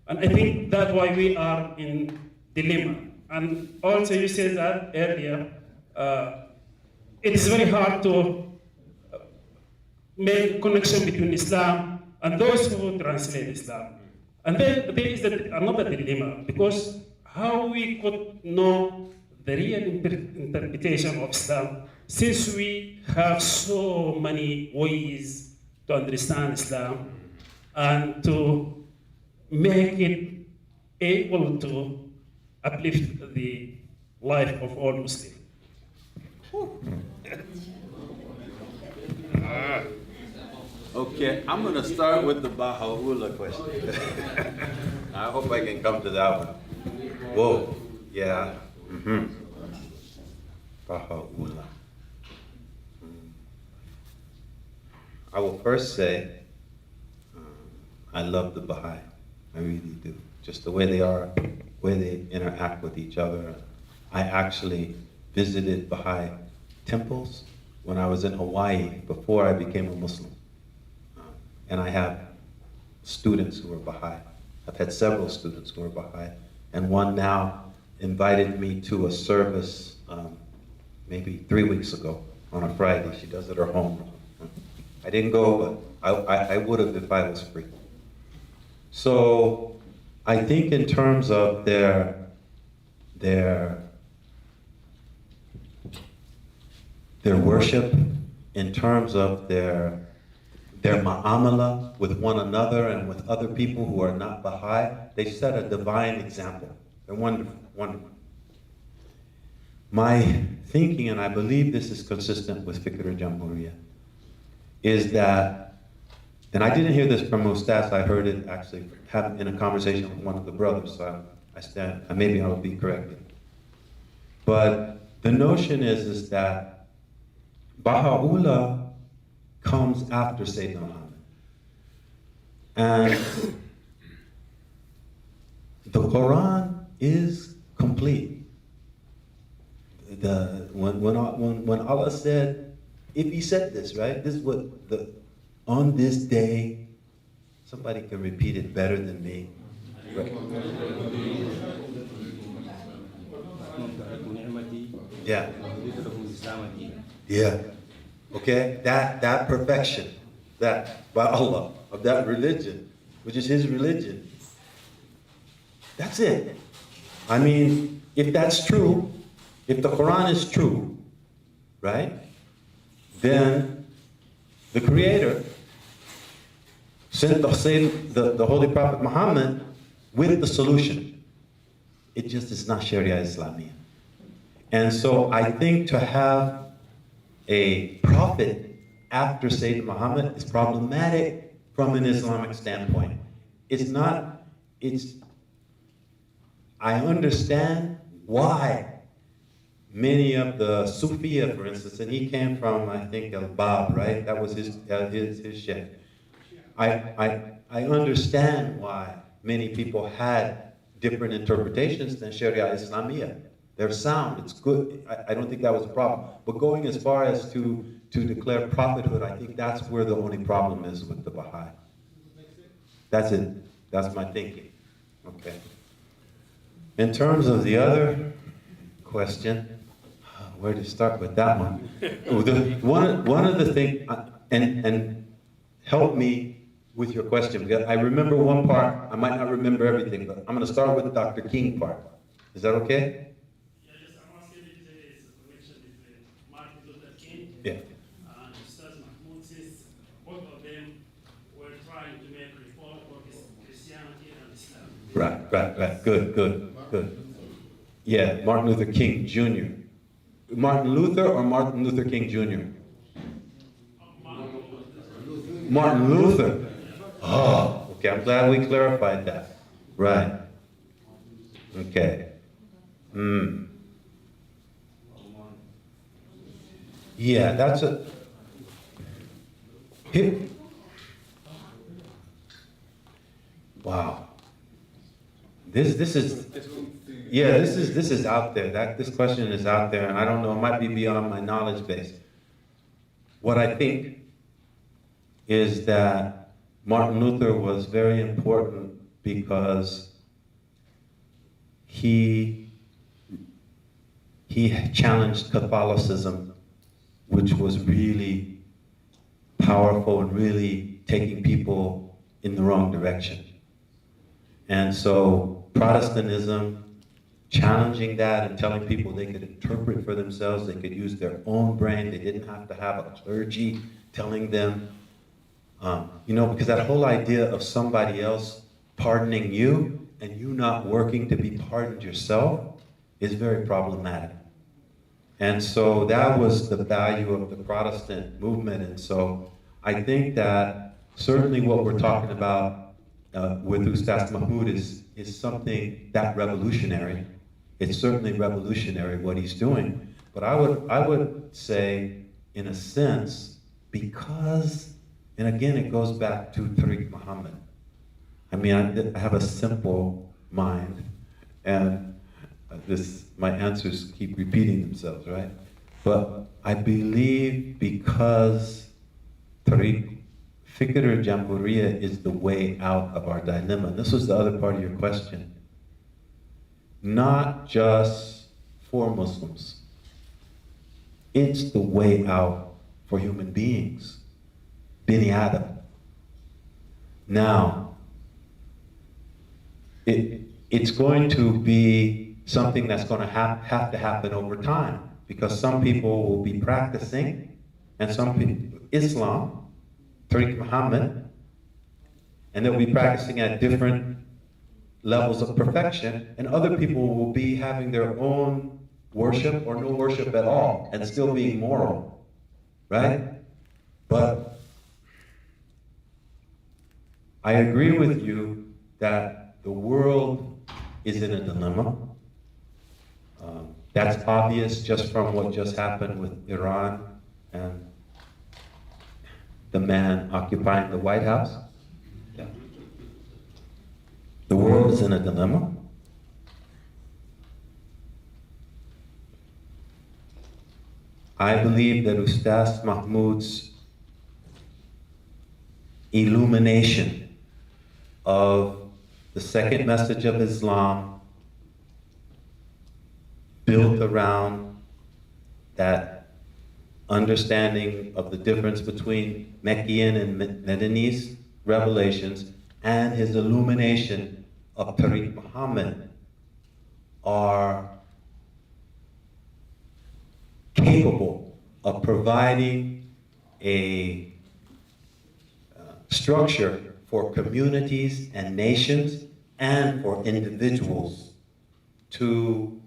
And I think that's why we are in dilemma. And also you said that earlier, it is very hard to make connection between Islam and those who translate Islam. And then there is another dilemma, because how we could know the real interpretation of Islam, since we have so many ways to understand Islam and to make it able to uplift the life of all Muslims. Okay, I'm gonna start with the Baha'u'llah question. I hope I can come to that one. Whoa, yeah. Baha'u'llah. I will first say, I love the Baha'i. I really do. Just the way they are, the way they interact with each other. I actually visited Baha'i temples when I was in Hawaii before I became a Muslim. And I have students who are Baha'i. I've had several students who are Baha'i. And one now invited me to a service maybe 3 weeks ago on a Friday. She does it at her home. I didn't go, but I would have if I was free. So I think in terms of their worship, in terms of their ma'amala with one another and with other people who are not Baha'i, they set a divine example. They're wonderful, wonderful. My thinking, and I believe this is consistent with Fikr al-Jamhuriyya, is that, and I didn't hear this from Ustadh, I heard it actually in a conversation with one of the brothers, so maybe I'll be corrected. But the notion is that Baha'u'llah comes after Sayyidina Muhammad. And the Quran is complete. When Allah said, if he said this, right? This is what on this day, somebody can repeat it better than me. Right. Yeah. Yeah. Okay? That perfection, that by Allah, of that religion, which is his religion. That's it. I mean, if that's true, if the Quran is true, right? Then the Creator sent the Holy Prophet Muhammad with the solution. It just is not Sharia Islamiyah. And so I think to have a prophet after Sayyidina Muhammad is problematic from an Islamic standpoint. I understand why many of the Sufiya, for instance, and he came from, I think, Al-Bab, right? That was his sheikh. I understand why many people had different interpretations than Sharia Islamiyah. They're sound, it's good. I don't think that was a problem. But going as far as to declare prophethood, I think that's where the only problem is with the Baha'i. That's it. That's my thinking. Okay. In terms of the other question, where to start with that one? One of the things, and help me with your question, because I remember one part, I might not remember everything, but I'm going to start with the Dr. King part. Is that okay? Yeah. Ustadh Mahmoud says both of them were trying to make reform for Christianity and Islam. Right. Good. Yeah, Martin Luther King Jr. Martin Luther or Martin Luther King Jr.? Martin Luther. Oh, okay, I'm glad we clarified that. Right. Okay. Yeah, that's a... Wow. This is out there. This question is out there, and I don't know, it might be beyond my knowledge base. What I think is that Martin Luther was very important because he challenged Catholicism, which was really powerful and really taking people in the wrong direction. And so Protestantism, challenging that and telling people they could interpret for themselves, they could use their own brain, they didn't have to have a clergy telling them, because that whole idea of somebody else pardoning you and you not working to be pardoned yourself is very problematic. And so that was the value of the Protestant movement. And so I think that certainly what we're talking about with Ustadh Mahmoud is something that revolutionary. It's certainly revolutionary what he's doing. But I would say, in a sense, because, and again it goes back to Tariq Muhammad. I mean, I have a simple mind, and my answers keep repeating themselves, right? But I believe because Tariq Fikr Jamhuriya is the way out of our dilemma. And this was the other part of your question. Not just for Muslims. It's the way out for human beings. Bini Adam. Now, it's going to be something that's going to have to happen over time, because some people will be practicing, and some people, Islam, Tariq Muhammad, and they'll be practicing at different levels of perfection, and other people will be having their own worship or no worship at all, and still being moral, right? But I agree with you that the world is in a dilemma. That's obvious just from what just happened with Iran and the man occupying the White House. Yeah. The world is in a dilemma. I believe that Ustadh Mahmoud's illumination of the second message of Islam built around that understanding of the difference between Meccan and Madinese revelations and his illumination of Tariq Muhammad are capable of providing a structure for communities and nations and for individuals to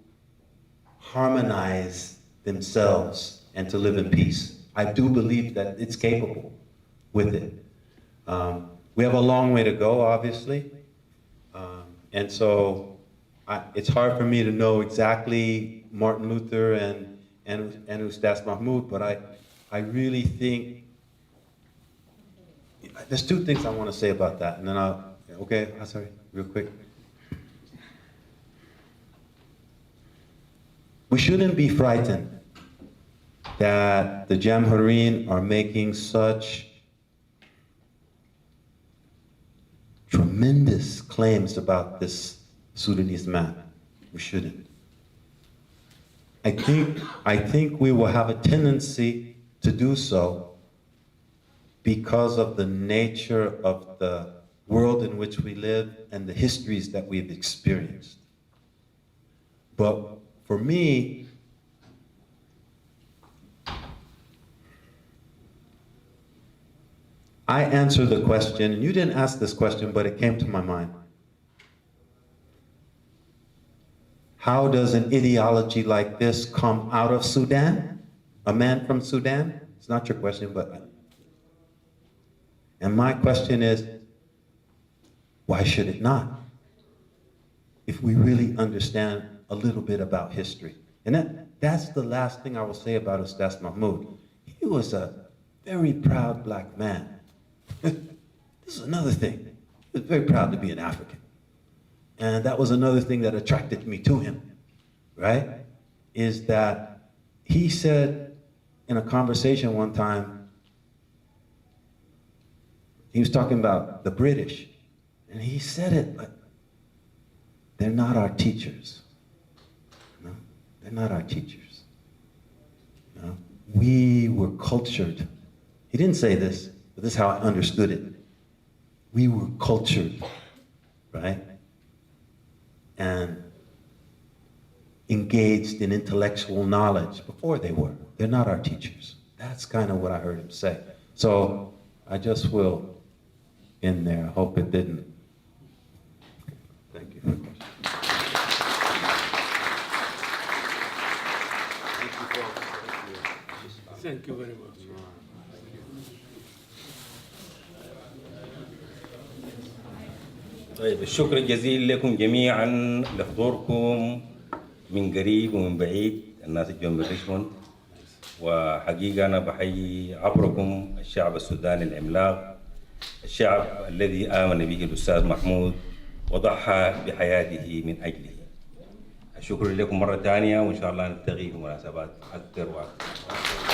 harmonize themselves and to live in peace. I do believe that it's capable with it. We have a long way to go, obviously. And so it's hard for me to know exactly Martin Luther and Ustadh Mahmoud, but I really think, there's two things I want to say about that, and then sorry, real quick. We shouldn't be frightened that the Jamhuriyin are making such tremendous claims about this Sudanese man. We shouldn't. I think we will have a tendency to do so because of the nature of the world in which we live and the histories that we've experienced. But for me, I answer the question, and you didn't ask this question, but it came to my mind. How does an ideology like this come out of Sudan? A man from Sudan? It's not your question, but... And my question is, why should it not? If we really understand a little bit about history. And that's the last thing I will say about Ustadh Mahmoud. He was a very proud black man. This is another thing. He was very proud to be an African. And that was another thing that attracted me to him, right? Is that he said in a conversation one time, he was talking about the British, and he said it, but they're not our teachers. No, they're not our teachers. No, we were cultured. He didn't say this, but this is how I understood it. We were cultured, right? And engaged in intellectual knowledge before they were. They're not our teachers. That's kind of what I heard him say. So I just will end there. I hope it didn't. Thank you for the question. Thank you very much. طيب الشكر الجزيل لكم جميعا لحضوركم من قريب ومن بعيد الناس الجوا من ريشموند. وحقيقة أنا بحيي عبركم الشعب السوداني العملاق، الشعب الذي آمن به الأستاذ محمود وضحى بحياته من أجله. الشكر لكم مرة ثانية، وإن شاء الله نلتقي في مناسبات أكثر وأكثر.